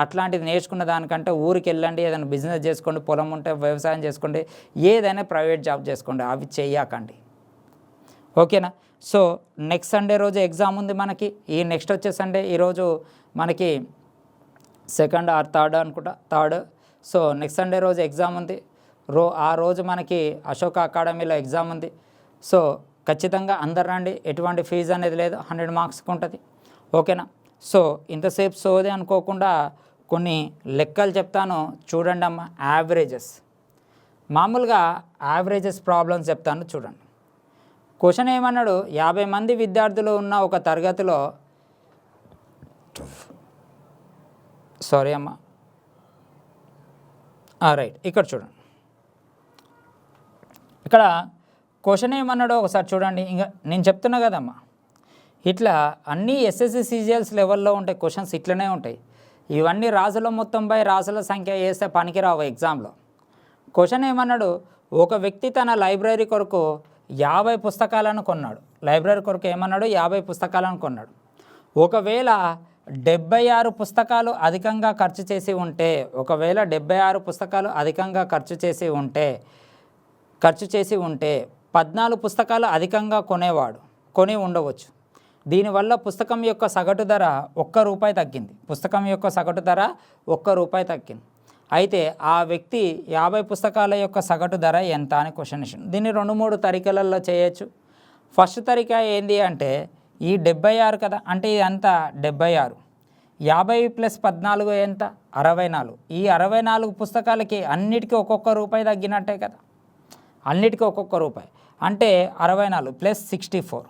అట్లాంటిది నేర్చుకున్న దానికంటే ఊరికి వెళ్ళండి, ఏదైనా బిజినెస్ చేసుకోండి, పొలం ఉంటే వ్యవసాయం చేసుకోండి, ఏదైనా ప్రైవేట్ జాబ్ చేసుకోండి. అవి చెయ్యకండి. ఓకేనా? సో నెక్స్ట్ సండే రోజు ఎగ్జామ్ ఉంది మనకి. ఈ నెక్స్ట్ వచ్చే సండే, ఈరోజు మనకి 2nd or 3rd అనుకుంటా, 3rd. సో నెక్స్ట్ సండే రోజు ఎగ్జామ్ ఉంది. ఆ రోజు మనకి అశోక అకాడమీలో ఎగ్జామ్ ఉంది. సో ఖచ్చితంగా అందరు రండి. ఎటువంటి ఫీజు అనేది లేదు, 100 మార్క్స్కి ఉంటుంది. ఓకేనా? సో ఇంతసేపు సోది అనుకోకుండా కొన్ని లెక్కలు చెప్తాను చూడండి అమ్మ. యావరేజెస్, మామూలుగా యావరేజెస్ ప్రాబ్లమ్స్ చెప్తాను చూడండి. క్వశ్చన్ ఏమన్నాడు, 50 మంది విద్యార్థులు ఉన్న ఒక తరగతిలో సారీ అమ్మ, రైట్. ఇక్కడ చూడండి, ఇక్కడ క్వశ్చన్ ఏమన్నాడో ఒకసారి చూడండి. ఇంకా నేను చెప్తున్నా కదమ్మా, ఇట్లా అన్నీ ఎస్ఎస్సి సిజిఎల్స్ లెవెల్లో ఉంటాయి క్వశ్చన్స్, ఇట్లనే ఉంటాయి. ఇవన్నీ రాసుల మొత్తంపై రాసుల సంఖ్య వేస్తే పనికిరావు ఎగ్జామ్లో. క్వశ్చన్ ఏమన్నాడు, ఒక వ్యక్తి తన లైబ్రరీ కొరకు 50 పుస్తకాలను కొన్నాడు. లైబ్రరీ కొరకు ఏమన్నాడు, 50 పుస్తకాలను కొన్నాడు. ఒకవేళ 76 పుస్తకాలు అధికంగా ఖర్చు చేసి ఉంటే, ఒకవేళ 76 పుస్తకాలు అధికంగా ఖర్చు చేసి ఉంటే 14 పుస్తకాలు అధికంగా కొని ఉండవచ్చు. దీనివల్ల పుస్తకం యొక్క సగటు ధర ₹1 తగ్గింది. పుస్తకం యొక్క సగటు ధర ₹1 తగ్గింది. అయితే ఆ వ్యక్తి 50 పుస్తకాల యొక్క సగటు ధర ఎంత అని క్వశ్చన్ ఇచ్చింది. దీన్ని 2-3 తరికలలో చేయొచ్చు. ఫస్ట్ తరిక ఏంది అంటే, ఈ 76 కదా, అంటే ఇదంతా 76, 50 + 14 ఎంత, 64. ఈ 64 పుస్తకాలకి అన్నిటికీ ₹1 తగ్గినట్టే కదా, అన్నిటికీ ₹1 అంటే 64 + 64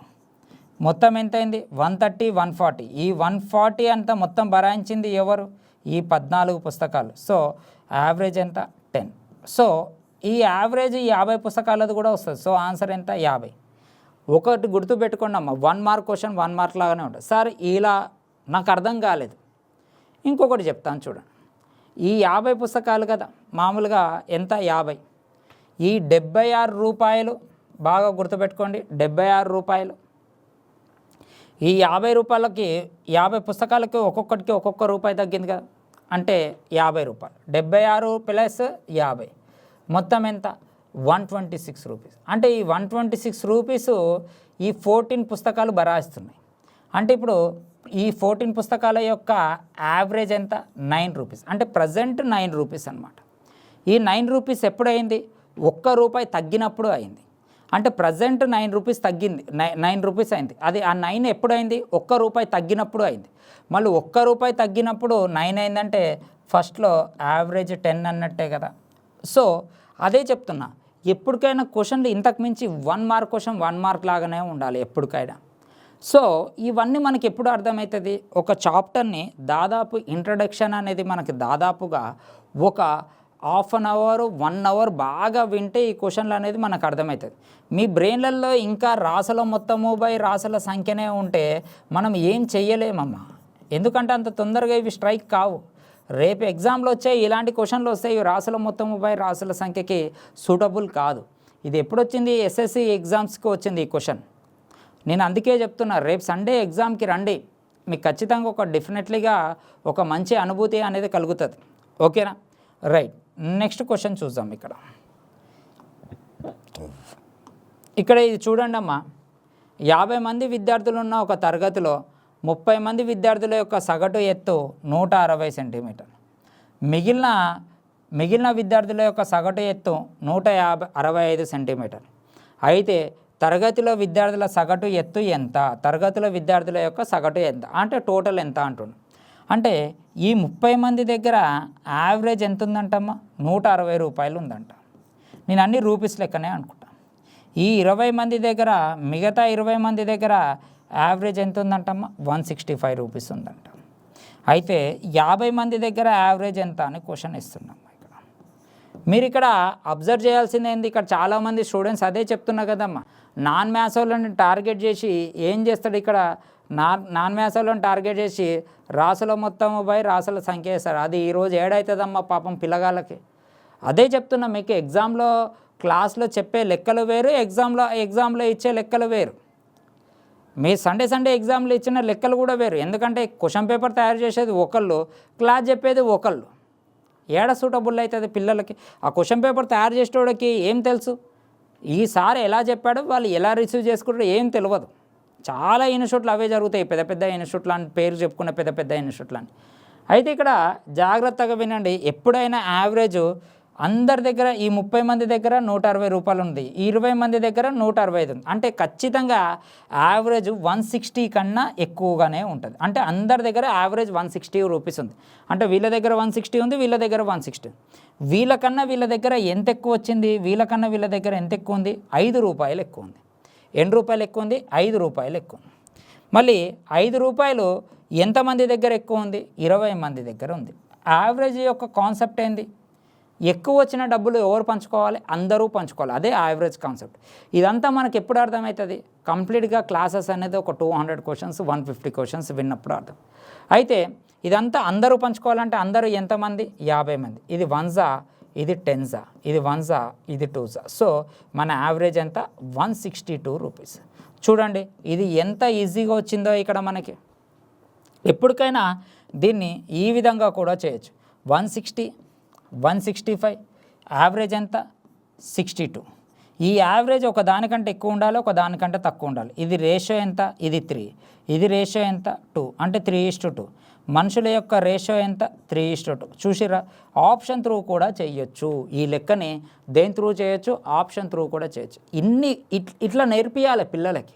మొత్తం ఎంత అయింది, 130, 140. ఈ 140 అంతా మొత్తం భరాయించింది ఎవరు, ఈ 14 పుస్తకాలు. సో యావరేజ్ ఎంత, 10. సో ఈ యావరేజ్ 50 పుస్తకాలది కూడా వస్తుంది. సో ఆన్సర్ ఎంత, 50. ఒకటి గుర్తుపెట్టుకోండి అమ్మ, 1 మార్క్ క్వశ్చన్ 1 మార్క్ లాగానే ఉంటుంది. సార్ ఇలా నాకు అర్థం కాలేదు, ఇంకొకటి చెప్తాను చూడండి. ఈ 50 పుస్తకాలు కదా, మామూలుగా ఎంత, 50. ఈ ₹76 బాగా గుర్తుపెట్టుకోండి, ₹76. ఈ ₹50కి 50 పుస్తకాలకి ఒక్కొక్కటికి ₹1 తగ్గింది కదా, అంటే ₹50. 76 + 50 మొత్తం ఎంత, ₹126. అంటే ఈ ₹126 ఈ 14 పుస్తకాలు బరాయిస్తున్నాయి. అంటే ఇప్పుడు ఈ 14 పుస్తకాల యొక్క యావరేజ్ ఎంత, ₹9. అంటే ప్రజెంట్ ₹9 అనమాట. ఈ ₹9 ఎప్పుడైంది, ₹1 తగ్గినప్పుడు అయింది. అంటే ప్రజెంట్ ₹9 తగ్గింది, ₹9 అయింది. అది ఆ 9 ఎప్పుడైంది, ₹1 తగ్గినప్పుడు అయింది. మళ్ళీ ₹1 తగ్గినప్పుడు 9 అయిందంటే ఫస్ట్లో యావరేజ్ 10 అన్నట్టే కదా. సో అదే చెప్తున్నా, ఎప్పటికైనా క్వశ్చన్లు ఇంతకు మించి 1 మార్క్ క్వశ్చన్ 1 మార్క్ లాగానే ఉండాలి ఎప్పటికైనా. సో ఇవన్నీ మనకి ఎప్పుడు అర్థమవుతుంది, ఒక చాప్టర్ని దాదాపు ఇంట్రడక్షన్ అనేది మనకి దాదాపుగా ఒక ½ అన్ అవర్ 1 అవర్ బాగా వింటే ఈ క్వశ్చన్లు అనేది మనకు అర్థమవుతుంది. మీ బ్రెయిన్లలో ఇంకా రాసుల మొత్తము బై రాసుల సంఖ్యనే ఉంటే మనం ఏం చెయ్యలేమమ్మా. ఎందుకంటే అంత తొందరగా ఇవి స్ట్రైక్ కావు. రేపు ఎగ్జామ్లో వచ్చే ఇలాంటి క్వశ్చన్లు వస్తే ఇవి రాసుల మొత్తము బై రాసుల సంఖ్యకి సూటబుల్ కాదు. ఇది ఎప్పుడు వచ్చింది, ఎస్ఎస్సి ఎగ్జామ్స్కి వచ్చింది ఈ క్వశ్చన్. నేను అందుకే చెప్తున్నా, రేపు సండే ఎగ్జామ్కి రండి, మీకు ఖచ్చితంగా ఒక డెఫినెట్లీగా ఒక మంచి అనుభూతి అనేది కలుగుతుంది. ఓకేనా, రైట్. నెక్స్ట్ క్వశ్చన్ చూద్దాం. ఇక్కడ ఇది చూడండి అమ్మా, 50 మంది విద్యార్థులు ఉన్న ఒక తరగతిలో 30 మంది విద్యార్థుల యొక్క సగటు ఎత్తు 160 సెంటీమీటర్లు. మిగిలిన విద్యార్థుల యొక్క సగటు ఎత్తు 165 సెంటీమీటర్లు. అయితే తరగతిలో విద్యార్థుల సగటు ఎత్తు ఎంత, తరగతిలో విద్యార్థుల యొక్క సగటు ఎంత అంటే టోటల్ ఎంత అంటున్నాను. అంటే ఈ 30 మంది దగ్గర యావరేజ్ ఎంత ఉందంటమ్మా, ₹160 ఉందంట. నేను అన్ని రూపీస్ లెక్కనే అనుకుంటా. ఈ 20 మంది దగ్గర, మిగతా 20 మంది దగ్గర యావరేజ్ ఎంత ఉందంటమ్మా, ₹165 ఉందంట. అయితే 50 మంది దగ్గర యావరేజ్ ఎంత అని క్వశ్చన్ ఇస్తున్నాం. ఇక్కడ మీరు ఇక్కడ అబ్జర్వ్ చేయాల్సింది ఏంది, ఇక్కడ చాలామంది స్టూడెంట్స్ అదే చెప్తున్నా కదమ్మా, నాన్ మ్యాథ్స్ వాళ్ళని టార్గెట్ చేసి ఏం చేస్తాడు, ఇక్కడ నాన్ మ్యాథ్స్ వాళ్ళని టార్గెట్ చేసి రాసుల మొత్తము బై రాసుల సంఖ్య వేస్తారు. అది ఈరోజు ఏడవుతుందమ్మా పాపం పిల్లగాళ్ళకి. అదే చెప్తున్నా మీకు, ఎగ్జామ్లో క్లాస్లో చెప్పే లెక్కలు వేరు, ఎగ్జామ్లో ఇచ్చే లెక్కలు వేరు. మీ సండే ఎగ్జామ్లో ఇచ్చిన లెక్కలు కూడా వేరు. ఎందుకంటే క్వశ్చన్ పేపర్ తయారు చేసేది ఒకళ్ళు, క్లాస్ చెప్పేది ఒకళ్ళు. ఏడ సూటబుల్ అవుతుంది పిల్లలకి? ఆ క్వశ్చన్ పేపర్ తయారు చేసేటోడికి ఏం తెలుసు, ఈసారి ఎలా చెప్పాడో వాళ్ళు ఎలా రిసీవ్ చేసుకుంటారో ఏం తెలియదు. చాలా ఇన్స్టిట్యూట్లు అవే జరుగుతాయి, పెద్ద ఇన్స్టిట్యూట్లు అని పేరు చెప్పుకున్న పెద్ద ఇన్స్టిట్యూట్లు అని. అయితే ఇక్కడ జాగ్రత్తగా వినండి, ఎప్పుడైనా యావరేజ్ అందరి దగ్గర ఈ 30 మంది దగ్గర ₹160 ఉంది, ఈ 20 మంది దగ్గర 165 ఉంది. అంటే ఖచ్చితంగా యావరేజ్ 160 కన్నా ఎక్కువగానే ఉంటుంది. అంటే అందరి దగ్గర యావరేజ్ ₹160 ఉంది. అంటే వీళ్ళ దగ్గర 160 ఉంది, వీళ్ళ దగ్గర 160. వీళ్ళకన్నా వీళ్ళ దగ్గర ఎంత ఎక్కువ వచ్చింది, వీళ్ళకన్నా వీళ్ళ దగ్గర ఎంత ఎక్కువ ఉంది, ₹5 ఎక్కువ ఉంది. ఎన్ని రూపాయలు ఎక్కువ ఉంది, ₹5 ఎక్కువ ఉంది. మళ్ళీ ₹5 ఎంతమంది దగ్గర ఎక్కువ ఉంది? 20 మంది దగ్గర ఉంది. యావరేజ్ యొక్క కాన్సెప్ట్ ఏంది? ఎక్కువ వచ్చిన డబ్బులు ఎవరు పంచుకోవాలి? అందరూ పంచుకోవాలి. అదే యావరేజ్ కాన్సెప్ట్. ఇదంతా మనకి ఎప్పుడు అర్థమవుతుంది? కంప్లీట్గా క్లాసెస్ అనేది ఒక 200 క్వశ్చన్స్ 150 క్వశ్చన్స్ విన్నప్పుడు అర్థం. అయితే ఇదంతా అందరూ పంచుకోవాలంటే అందరూ ఎంతమంది? 50 మంది. ఇది 1 ఇది 10 ఇది 1 ఇది 2 సో మన యావరేజ్ ఎంత? 162 రూపీస్. చూడండి ఇది ఎంత ఈజీగా వచ్చిందో ఇక్కడ మనకి. ఎప్పటికైనా దీన్ని ఈ విధంగా కూడా చేయొచ్చు. 160 165 యావరేజ్ ఎంత? 62. ఈ యావరేజ్ ఒక దానికంటే ఎక్కువ ఉండాలి, ఒక దానికంటే తక్కువ ఉండాలి. ఇది రేషియో ఎంత? ఇది 3. ఇది రేషియో ఎంత? 2. అంటే 3:2. మనుషుల యొక్క రేషియో ఎంత? 3:2. చూసిరా, ఆప్షన్ త్రూ కూడా చేయొచ్చు. ఈ లెక్కని దేని త్రూ చేయొచ్చు? ఆప్షన్ త్రూ కూడా చేయొచ్చు. ఇట్లా నేర్పియాలి పిల్లలకి.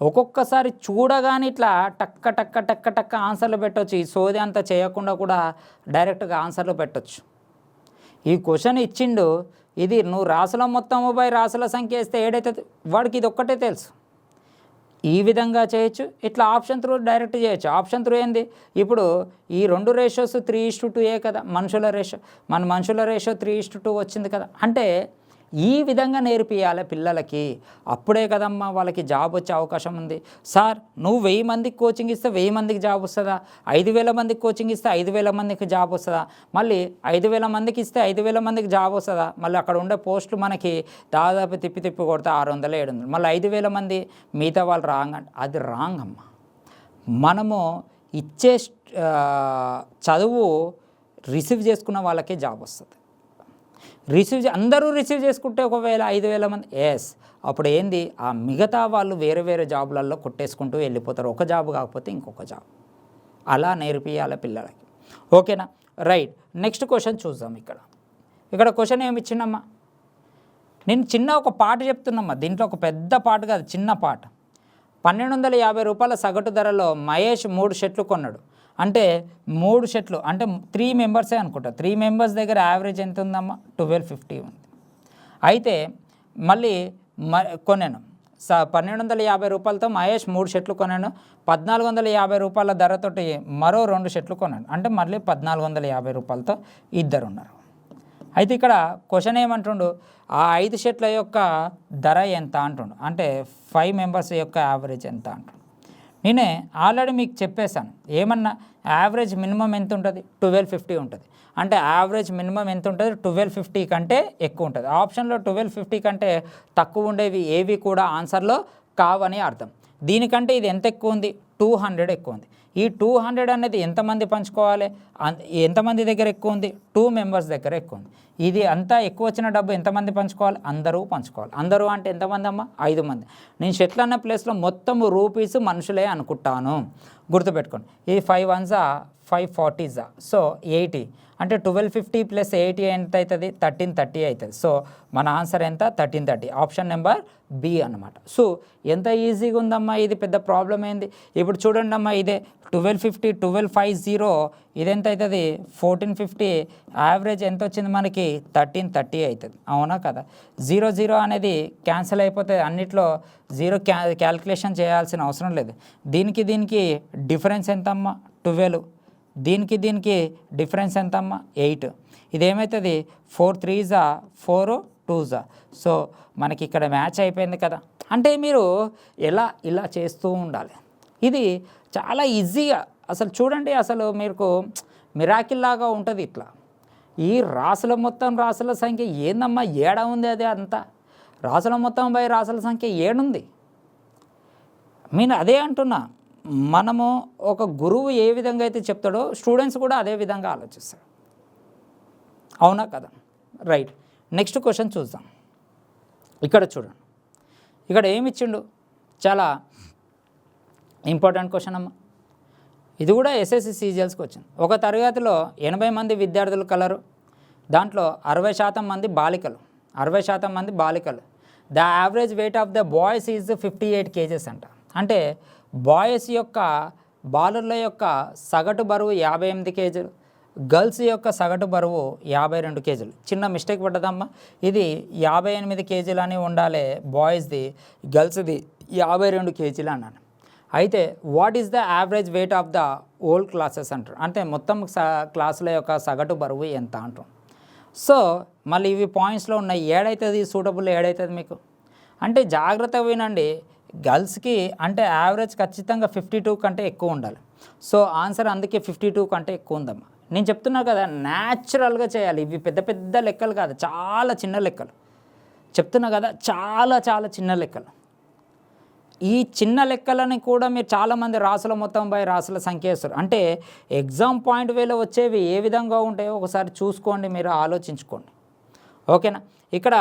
ఒక్కొక్కసారి చూడగానే ఇట్లా టక్క టక్క టక్క టక్క ఆన్సర్లు పెట్టవచ్చు. ఈ సోది అంతా చేయకుండా కూడా డైరెక్ట్గా ఆన్సర్లు పెట్టవచ్చు. ఈ క్వశ్చన్ ఇచ్చిండు, ఇది నువ్వు రాసుల మొత్తము బై రాసుల సంఖ్య వేస్తే ఏడైతుంది? వాడికి ఇది ఒక్కటే తెలుసు. ఈ విధంగా చేయొచ్చు. ఇట్లా ఆప్షన్ త్రూ డైరెక్ట్ చేయొచ్చు. ఆప్షన్ త్రూ ఏంది? ఇప్పుడు ఈ 2 రేషియోస్ 3:2 కదా మనుషుల రేషియో. మన మనుషుల రేషియో 3:2 వచ్చింది కదా. అంటే ఈ విధంగా నేర్పియాలి పిల్లలకి. అప్పుడే కదమ్మా వాళ్ళకి జాబ్ వచ్చే అవకాశం ఉంది. సార్ నువ్వు 1000 మందికి కోచింగ్ ఇస్తే 1000 మందికి జాబ్ వస్తుందా? 5000 మందికి కోచింగ్ ఇస్తే 5000 మందికి జాబ్ వస్తుందా? మళ్ళీ 5000 మందికి ఇస్తే 5000 మందికి జాబ్ వస్తుందా? మళ్ళీ అక్కడ ఉండే పోస్టులు మనకి దాదాపు తిప్పి కొడితే 600 700. మళ్ళీ 5000 మంది మిగతా వాళ్ళు రాంగ్ అంటే అది రాంగ్ అమ్మ. మనము ఇచ్చే చదువు రిసీవ్ చేసుకున్న వాళ్ళకే జాబ్ వస్తుంది. అందరూ రిసీవ్ చేసుకుంటే ఒకవేళ 5000 మంది అప్పుడు ఏంది? ఆ మిగతా వాళ్ళు వేరే వేరే జాబులలో కొట్టేసుకుంటూ వెళ్ళిపోతారు. ఒక జాబ్ కాకపోతే ఇంకొక జాబ్. అలా నేర్పియాలి పిల్లలకి. ఓకేనా? రైట్. నెక్స్ట్ క్వశ్చన్ చూద్దాం. ఇక్కడ క్వశ్చన్ ఏమి ఇచ్చిందమ్మా? నేను చిన్న ఒక పాట చెప్తున్నామ్మా. దీంట్లో ఒక పెద్ద పాట కాదు, చిన్న పాట. 1250 రూపాయల సగటు ధరలో మహేష్ 3 షర్ట్లు కొన్నాడు. అంటే 3 షర్ట్లు అంటే 3 మెంబర్సే అనుకుంటా. 3 మెంబర్స్ దగ్గర యావరేజ్ ఎంత ఉందమ్మా? 1250 ఉంది. అయితే మళ్ళీ కొన్నాను 1250 రూపాయలతో మహేష్ 3 షర్ట్లు కొన్నాను. 1450 రూపాయల ధరతోటి మరో 2 షర్ట్లు కొన్నాను. అంటే మళ్ళీ 1450 రూపాయలతో ఇద్దరు ఉన్నారు. అయితే ఇక్కడ క్వశ్చన్ ఏమంటుండు? ఆ 5 షర్ట్ల యొక్క ధర ఎంత అంటుండు. అంటే 5 మెంబర్స్ యొక్క యావరేజ్ ఎంత అంటుండు. నేనే ఆల్రెడీ మీకు చెప్పేశాను. ఏమన్నా యావరేజ్ మినిమం ఎంత ఉంటుంది? 1250 ఉంటుంది. అంటే యావరేజ్ మినిమం ఎంత ఉంటుంది? 1250 కంటే ఎక్కువ ఉంటుంది. ఆప్షన్లో 1250 కంటే తక్కువ ఉండేవి ఏవి కూడా ఆన్సర్లో కావని అర్థం. దీనికంటే ఇది ఎంత ఎక్కువ ఉంది? 200 ఎక్కువ ఉంది. ఈ 200 అనేది ఎంతమంది పంచుకోవాలి? ఎంతమంది దగ్గర ఎక్కువ ఉంది? 2 మెంబర్స్ దగ్గర ఎక్కువ ఉంది. ఇది అంతా ఎక్కువ వచ్చిన డబ్బు ఎంతమంది పంచుకోవాలి? అందరూ పంచుకోవాలి. అందరూ అంటే ఎంతమంది అమ్మా? 5 మంది. నేను షెట్లు అన్న ప్లేస్లో మొత్తం రూపీస్ మనుషులే అనుకుంటాను, గుర్తుపెట్టుకోండి. ఇది 5 1s 5 40s సో 80. అంటే 1250 + 80 ఎంత అవుతుంది? 1330 అవుతుంది. సో మన ఆన్సర్ ఎంత? 1330. ఆప్షన్ నెంబర్ బి అన్నమాట. సో ఎంత ఈజీగా ఉందమ్మా ఇది, పెద్ద ప్రాబ్లం ఏంది? ఇప్పుడు చూడండి అమ్మా, ఇదే 1250 1250 ఇది ఎంత అవుతుంది? 1450. యావరేజ్ ఎంత వచ్చింది మనకి? 1330 అవుతుంది. అవునా కదా? 0 అనేది క్యాన్సిల్ అయిపోతుంది. అన్నిట్లో 0 క్యాల్కులేషన్ చేయాల్సిన అవసరం లేదు. దీనికి డిఫరెన్స్ ఎంతమ్మా? 12. దీనికి డిఫరెన్స్ ఎంతమ్మా? 8. ఇదేమవుతుంది? 4 3s 4 2s. సో మనకి ఇక్కడ మ్యాచ్ అయిపోయింది కదా. అంటే మీరు ఇలా చేస్తూ ఉండాలి. ఇది చాలా ఈజీగా అసలు చూడండి, అసలు మీకు మిరాకిల్ లాగా ఉంటుంది. ఇట్లా ఈ రాసుల సంఖ్య ఏందమ్మా? 7 ఉంది. అదే అంతా రాసుల మొత్తం బై రాసుల సంఖ్య 7 ఉంది. నేను అదే అంటున్నా, మనము ఒక గురువు ఏ విధంగా అయితే చెప్తాడో స్టూడెంట్స్ కూడా అదే విధంగా ఆలోచిస్తారు. అవునా కదా? రైట్. నెక్స్ట్ క్వశ్చన్ చూద్దాం. ఇక్కడ చూడండి, ఇక్కడ ఏమి ఇచ్చిండు? చాలా ఇంపార్టెంట్ క్వశ్చన్ అమ్మ. ఇది కూడా ఎస్ఎస్సి సీజిఎల్స్కి వచ్చింది. ఒక తరగతిలో 80 మంది విద్యార్థులు కలరు. దాంట్లో 60% మంది బాలికలు. 60% మంది బాలికలు. The average weight of the boys is 58 kgs అంట. అంటే బాయ్స్ యొక్క బాలుర్ల యొక్క సగటు బరువు 58 kgs, గర్ల్స్ యొక్క సగటు బరువు 52 kgs. చిన్న మిస్టేక్ పడ్డదమ్మా. ఇది 58 kgs అని ఉండాలి బాయ్స్ది, గర్ల్స్ది 52 kgs అన్నాను. అయితే what is the average weight of the old classes అంటారు, అంటే మొత్తం క్లాసుల యొక్క సగటు బరువు ఎంత అంటాం. సో మళ్ళీ ఇవి పాయింట్స్లో ఉన్నాయి, ఏడైతుంది సూటబుల్, ఏడైతుంది మీకు అంటే జాగ్రత్తగా వినండి. గర్ల్స్కి అంటే యావరేజ్ ఖచ్చితంగా 52 కంటే ఎక్కువ ఉండాలి. సో ఆన్సర్ అందుకే 52 కంటే ఎక్కువ ఉందమ్మా. నేను చెప్తున్నా కదా, న్యాచురల్గా చేయాలి. ఇవి పెద్ద పెద్ద లెక్కలు కాదు, చాలా చిన్న లెక్కలు చెప్తున్నా కదా, చాలా చాలా చిన్న లెక్కలు. ఈ చిన్న లెక్కలని కూడా మీరు చాలామంది రాసుల మొత్తం బై రాసుల సంఖ్య వేస్తారు. అంటే ఎగ్జామ్ పాయింట్ వేలో వచ్చేవి ఏ విధంగా ఉంటాయో ఒకసారి చూసుకోండి, మీరు ఆలోచించుకోండి, ఓకేనా. ఇక్కడ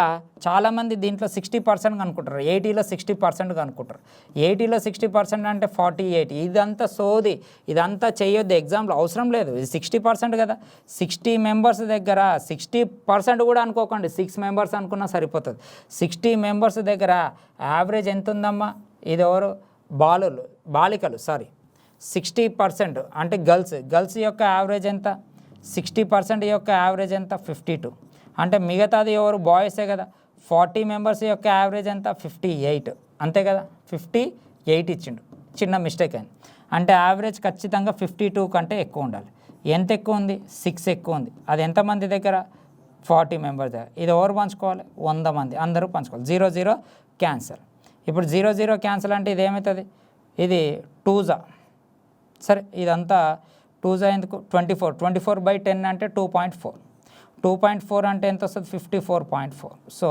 చాలామంది దీంట్లో 60% అనుకుంటారు, 80లో 60% అనుకుంటారు. 80లో 60% అంటే 48. ఇదంతా సోది, ఇదంతా చేయొద్దు, ఎగ్జామ్లో అవసరం లేదు. ఇది 60% కదా, 60 మెంబర్స్ దగ్గర 60% కూడా అనుకోకండి, 6 మెంబర్స్ అనుకున్నా సరిపోతుంది. 60 మెంబర్స్ దగ్గర యావరేజ్ ఎంత ఉందమ్మా, ఇది ఎవరు బాలికలు 60% అంటే గర్ల్స్ యొక్క యావరేజ్ ఎంత, 60% యొక్క యావరేజ్ ఎంత 52. అంటే మిగతాది ఎవరు బాయ్సే కదా. 40 మెంబర్స్ యొక్క యావరేజ్ ఎంత 58, అంతే కదా, 58 ఇచ్చిండు, చిన్న మిస్టేక్ అయింది. అంటే యావరేజ్ ఖచ్చితంగా 52 కంటే ఎక్కువ ఉండాలి. ఎంత ఎక్కువ ఉంది, 6 ఎక్కువ ఉంది. అది ఎంతమంది దగ్గర, 40 మెంబర్స్ దగ్గర. ఇది ఎవరు పంచుకోవాలి, 100 మంది అందరూ పంచుకోవాలి. 0 0 క్యాన్సల్. ఇప్పుడు 0 0 క్యాన్సల్ అంటే ఇది ఏమవుతుంది, ఇది 2 సరే, ఇదంతా 2 ఎందుకు, 24/10 అంటే 2.4 అంటే ఎంత వస్తుంది, 54.4. సో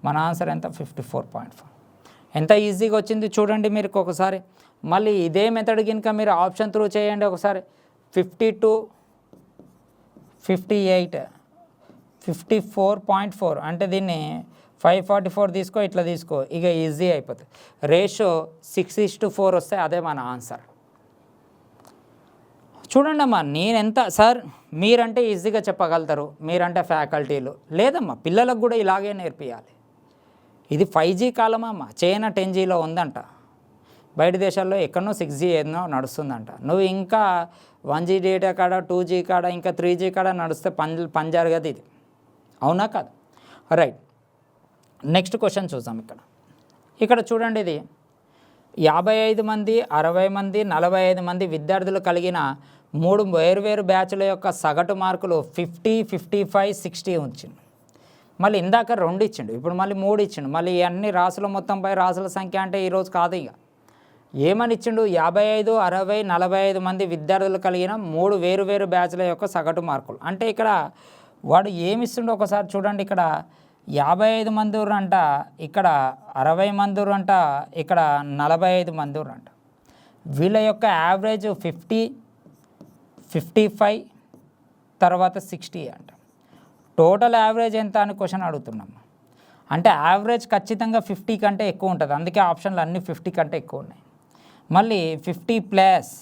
మన ఆన్సర్ ఎంత, 54.4. ఎంత ఈజీగా వచ్చింది చూడండి మీరు ఒకసారి. మళ్ళీ ఇదే మెథడ్ కనుక మీరు ఆప్షన్ త్రూ చేయండి ఒకసారి. 52, 58, 54.4 అంటే దీన్ని 544 తీసుకో, ఇట్లా తీసుకో, ఇక ఈజీ అయిపోతుంది. రేషియో 6:4 వస్తే అదే మన ఆన్సర్. చూడండి అమ్మా, నేనెంత సార్, మీరంటే ఈజీగా చెప్పగలుగుతారు, మీరంటే ఫ్యాకల్టీలు, లేదమ్మా పిల్లలకు కూడా ఇలాగే నేర్పియాలి. ఇది 5G కాలమా అమ్మ, చైనా 10Gలో ఉందంట, బయట దేశాల్లో ఎక్కడనో 6G ఏదో నడుస్తుందంట. నువ్వు ఇంకా 1G డేటా కాడ, 2G కాడ, ఇంకా 3G కాడ నడిస్తే పని జరగదు ఇది, అవునా కాదు. రైట్, నెక్స్ట్ క్వశ్చన్ చూద్దాం. ఇక్కడ చూడండి, ఇది 55 మంది, 60 మంది, 45 మంది విద్యార్థులు కలిగిన 3 వేరువేరు బ్యాచ్ల యొక్క సగటు మార్కులు 50, 55, 60 వచ్చింది. మళ్ళీ ఇందాక 2 ఇచ్చిండు, ఇప్పుడు మళ్ళీ 3 ఇచ్చిండు. మళ్ళీ అన్ని రాసుల మొత్తంపై రాసుల సంఖ్య అంటే ఈరోజు కాదు. ఇక ఏమని ఇచ్చిండు, 55, 60, 45 మంది విద్యార్థులు కలిగిన 3 వేరువేరు బ్యాచ్ల యొక్క సగటు మార్కులు. అంటే ఇక్కడ వాడు ఏమిస్తుండో ఒకసారి చూడండి. ఇక్కడ 55 మంది అంట, ఇక్కడ 60 మంది అంట, ఇక్కడ 45 మంది అంట. వీళ్ళ యొక్క యావరేజ్ 50, 55 తర్వాత 60 అంట. టోటల్ యావరేజ్ ఎంత అని క్వశ్చన్ అడుగుతున్నాం. అంటే యావరేజ్ ఖచ్చితంగా 50 కంటే ఎక్కువ ఉంటుంది, అందుకే ఆప్షన్లు అన్నీ 50 కంటే ఎక్కువ ఉన్నాయి. మళ్ళీ 50 ప్లస్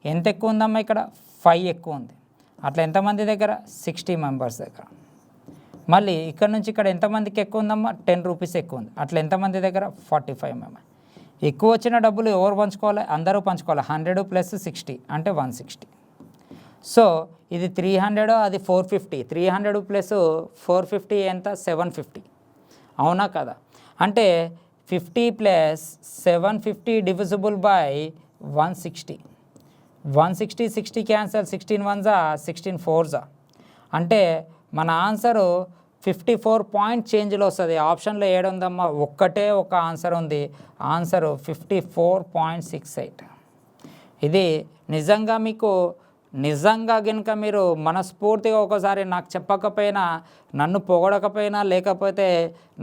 ఎంత ఎక్కువ ఉందమ్మా, ఇక్కడ 5 ఎక్కువ ఉంది. అట్లా ఎంతమంది దగ్గర, 60 మెంబర్స్ దగ్గర. మళ్ళీ ఇక్కడ నుంచి ఇక్కడ ఎంతమందికి ఎక్కువ ఉందమ్మా, 10 రూపీస్ ఎక్కువ ఉంది. అట్లా ఎంతమంది దగ్గర, 45 మెంబర్స్. ఎక్కువ వచ్చిన డబ్బులు ఎవరు పంచుకోవాలి, అందరూ పంచుకోవాలి. 100 ప్లస్ 60 అంటే 160. సో ఇది 300, అది 450. 300 ప్లస్ 450 ఎంత, 750, అవునా కదా. అంటే 50 plus 750 divisible by 160. 160, 60 cancel, 16 1s 16 4s. అంటే మన ఆన్సరు 54 పాయింట్ చేంజ్లో వస్తుంది. ఆప్షన్లో ఏడు ఉందమ్మా, ఒక్కటే ఒక ఆన్సర్ ఉంది, ఆన్సరు 54.68. ఇది నిజంగా మీకు నిజంగా కనుక మీరు మనస్ఫూర్తిగా ఒకసారి నాకు చెప్పకపోయినా, నన్ను పొగడకపోయినా, లేకపోతే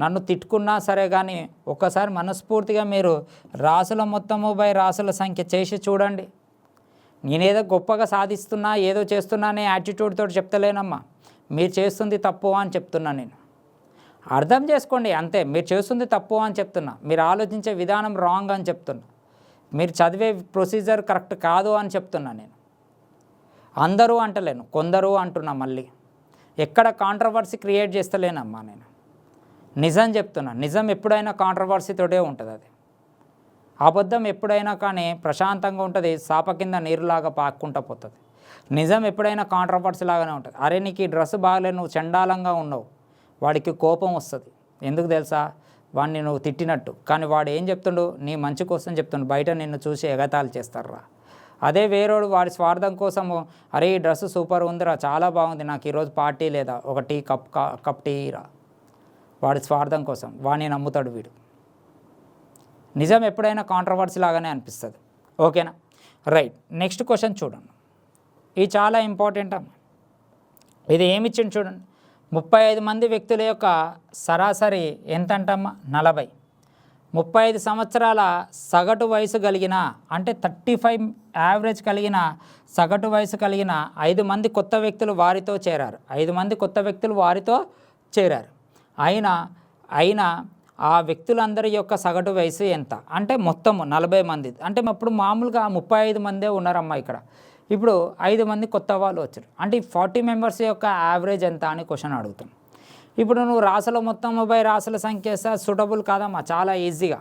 నన్ను తిట్టుకున్నా సరే, కానీ ఒకసారి మనస్ఫూర్తిగా మీరు రాసుల మొత్తము బై రాసుల సంఖ్య చేసి చూడండి. నేనేదో గొప్పగా సాధిస్తున్నా, ఏదో చేస్తున్నా అనే యాటిట్యూడ్ తోటి చెప్తలేనమ్మా. మీరు చేస్తుంది తప్పు అని చెప్తున్నా, నేను అర్థం చేసుకోండి అంతే. మీరు చేస్తుంది తప్పు అని చెప్తున్నా, మీరు ఆలోచించే విధానం రాంగ్ అని చెప్తున్నా, మీరు చదివే ప్రొసీజర్ కరెక్ట్ కాదు అని చెప్తున్నా. నేను అందరూ అంటలేను, కొందరు అంటున్నా. మళ్ళీ ఎక్కడ కాంట్రవర్సీ క్రియేట్ చేస్తలేనమ్మా, నేను నిజం చెప్తున్నా. నిజం ఎప్పుడైనా కాంట్రవర్సీతోటే ఉంటుంది, అది అబద్ధం ఎప్పుడైనా కానీ ప్రశాంతంగా ఉంటుంది, సాప కింద నీరులాగా పాక్కుంటూ పోతుంది. నిజం ఎప్పుడైనా కాంట్రవర్సీ లాగానే ఉంటుంది. అరే నీకు ఈ డ్రెస్ బాగాలేదు, నువ్వు చండాలంగా ఉన్నావు, వాడికి కోపం వస్తుంది. ఎందుకు తెలుసా, వాడిని నువ్వు తిట్టినట్టు. కానీ వాడు ఏం చెప్తుండు, నీ మంచి కోసం చెప్తుండు, బయట నిన్ను చూసి ఎగతాళి చేస్తారా. అదే వేరేవాడు వాడి స్వార్థం కోసము, అరే ఈ డ్రెస్సు సూపర్ ఉందిరా, చాలా బాగుంది, నాకు ఈరోజు పార్టీ లేదా, ఒక టీ కప్ టీ రా, వాడి స్వార్థం కోసం వాడిని నమ్ముతాడు వీడు. నిజం ఎప్పుడైనా కాంట్రవర్సీ లాగానే అనిపిస్తుంది. ఓకేనా, రైట్. నెక్స్ట్ క్వశ్చన్ చూడండి, ఇది చాలా ఇంపార్టెంట్ అమ్మ. ఇది ఏమిచ్చింది చూడండి, 35 మంది వ్యక్తుల యొక్క సరాసరి ఎంత అంటమ్మా 40. 35 సంవత్సరాల సగటు వయసు కలిగిన, అంటే 35 యావరేజ్ కలిగిన సగటు వయసు కలిగిన 5 మంది కొత్త వ్యక్తులు వారితో చేరారు. 5 మంది కొత్త వ్యక్తులు వారితో చేరారు. అయినా ఆ వ్యక్తులందరి యొక్క సగటు వయసు ఎంత అంటే మొత్తము 40 మంది. అంటే ఇప్పుడు మామూలుగా 35 మందే ఉన్నారమ్మా ఇక్కడ. ఇప్పుడు 5 మంది కొత్త వాళ్ళు వచ్చారు. అంటే ఈ 40 మెంబర్స్ యొక్క యావరేజ్ ఎంత అని క్వశ్చన్ అడుగుతాం. ఇప్పుడు నువ్వు రాసుల మొత్తం బై రాసుల సంఖ్య సూటబుల్ కాదమ్మా, చాలా ఈజీగా.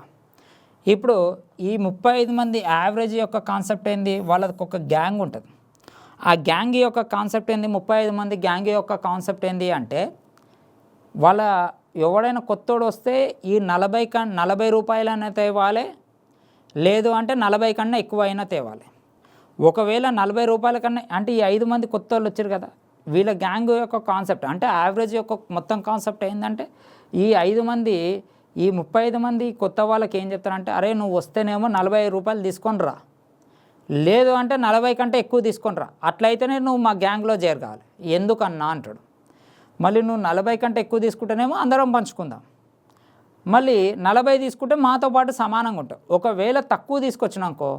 ఇప్పుడు ఈ 35 మంది యావరేజ్ యొక్క కాన్సెప్ట్ ఏంది, వాళ్ళకి ఒక గ్యాంగ్ ఉంటుంది. ఆ గ్యాంగ్ యొక్క కాన్సెప్ట్ ఏంది, 35 మంది గ్యాంగ్ యొక్క కాన్సెప్ట్ ఏంది అంటే, వాళ్ళ ఎవడైనా కొత్తోడు వస్తే ఈ 40 రూపాయలైనా తేవాలి, లేదు అంటే 40 కన్నా ఎక్కువైనా తేవాలి. ఒకవేళ 40 రూపాయల కన్నా, అంటే ఈ 5 మంది కొత్త వాళ్ళు వచ్చారు కదా, వీళ్ళ గ్యాంగ్ యొక్క కాన్సెప్ట్ అంటే యావరేజ్ యొక్క మొత్తం కాన్సెప్ట్ ఏంటంటే, ఈ 5 మంది ఈ 35 మంది కొత్త వాళ్ళకి ఏం చెప్తారంటే, అరే నువ్వు వస్తేనేమో 40 రూపాయలు తీసుకొని రా, లేదు అంటే 40 కంటే ఎక్కువ తీసుకొని రా, అట్లయితేనే నువ్వు మా గ్యాంగ్లో చేరగాలి. ఎందుకన్నా అంటాడు. మళ్ళీ నువ్వు 40 కంటే ఎక్కువ తీసుకుంటేనేమో అందరం పంచుకుందాం, మళ్ళీ 40 తీసుకుంటే మాతో పాటు సమానంగా ఉంటావు. ఒకవేళ తక్కువ తీసుకొచ్చినాకో,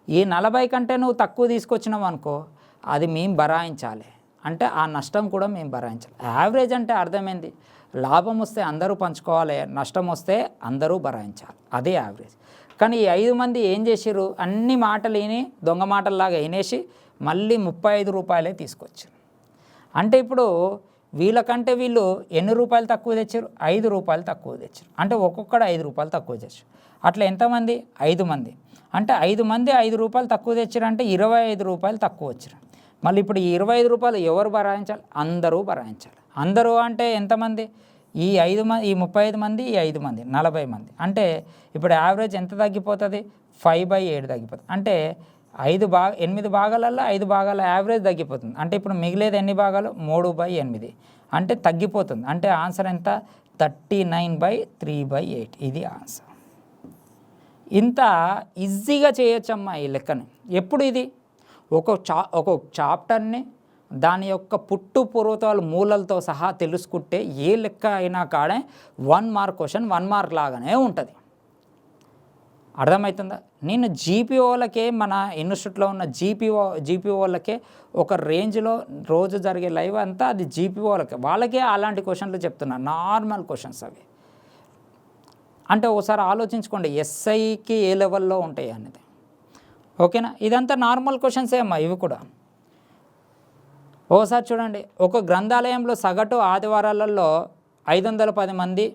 ఈ 40 కంటే నువ్వు తక్కువ తీసుకొచ్చినావు అనుకో, అది మేము భరాయించాలి, అంటే ఆ నష్టం కూడా మేము భరాయించాలి. యావరేజ్ అంటే అర్థమైంది, లాభం వస్తే అందరూ పంచుకోవాలి, నష్టం వస్తే అందరూ భరాయించాలి, అదే యావరేజ్. కానీ ఈ 5 మంది ఏం చేసిర్రు, అన్ని మాటలు విని దొంగ మాటల్లాగా వినేసి మళ్ళీ 35 రూపాయలే తీసుకొచ్చారు. అంటే ఇప్పుడు వీళ్ళకంటే వీళ్ళు ఎన్ని రూపాయలు తక్కువ తెచ్చారు, 5 రూపాయలు తక్కువ తెచ్చారు. అంటే ఒక్కొక్కడు 5 రూపాయలు తక్కువ తెచ్చారు. అట్లా ఎంతమంది, 5 మంది. అంటే 5 మంది 5 రూపాయలు తక్కువ తెచ్చారు, అంటే 25 రూపాయలు తక్కువ వచ్చారు. మళ్ళీ ఇప్పుడు ఈ 25 రూపాయలు ఎవరు భరాయించాలి, అందరూ భరాయించాలి. అందరూ అంటే ఎంతమంది, ఈ 35 మంది, ఈ 5 మంది 40 మంది. అంటే ఇప్పుడు యావరేజ్ ఎంత తగ్గిపోతుంది, 5/7 తగ్గిపోతుంది. అంటే 8 భాగాలలో 5 భాగాల యావరేజ్ తగ్గిపోతుంది. అంటే ఇప్పుడు మిగిలేదు ఎన్ని భాగాలు, 3/8. అంటే తగ్గిపోతుంది. అంటే ఆన్సర్ ఎంత, 39/3/8. ఇది ఆన్సర్. ఇంత ఈజీగా చేయొచ్చమ్మా ఈ లెక్కని. ఎప్పుడు ఇది ఒక చాప్టర్ని దాని యొక్క పుట్టు పూర్వతాలు మూలలతో సహా తెలుసుకుంటే ఏ లెక్క అయినా కాడే 1 మార్క్ క్వశ్చన్ 1 మార్క్ లాగానే ఉంటుంది. అర్థమవుతుందా. నేను జీపీఓలకే, మన ఇన్స్టిట్యూట్లో ఉన్న జీపీఓలకే ఒక రేంజ్లో రోజు జరిగే లైవ్ అంతా అది జీపీఓలకే, వాళ్ళకే అలాంటి క్వశ్చన్లు చెప్తున్నా, నార్మల్ క్వశ్చన్స్ అవి. అంటే ఒకసారి ఆలోచించుకోండి ఎస్ఐకి ఏ లెవెల్లో ఉంటాయి అనేది. ఓకేనా, ఇదంతా నార్మల్ క్వశ్చన్సే అమ్మా ఇవి కూడా. ఒకసారి చూడండి, ఒక గ్రంథాలయంలో సగటు ఆదివారాలలో 510 మంది,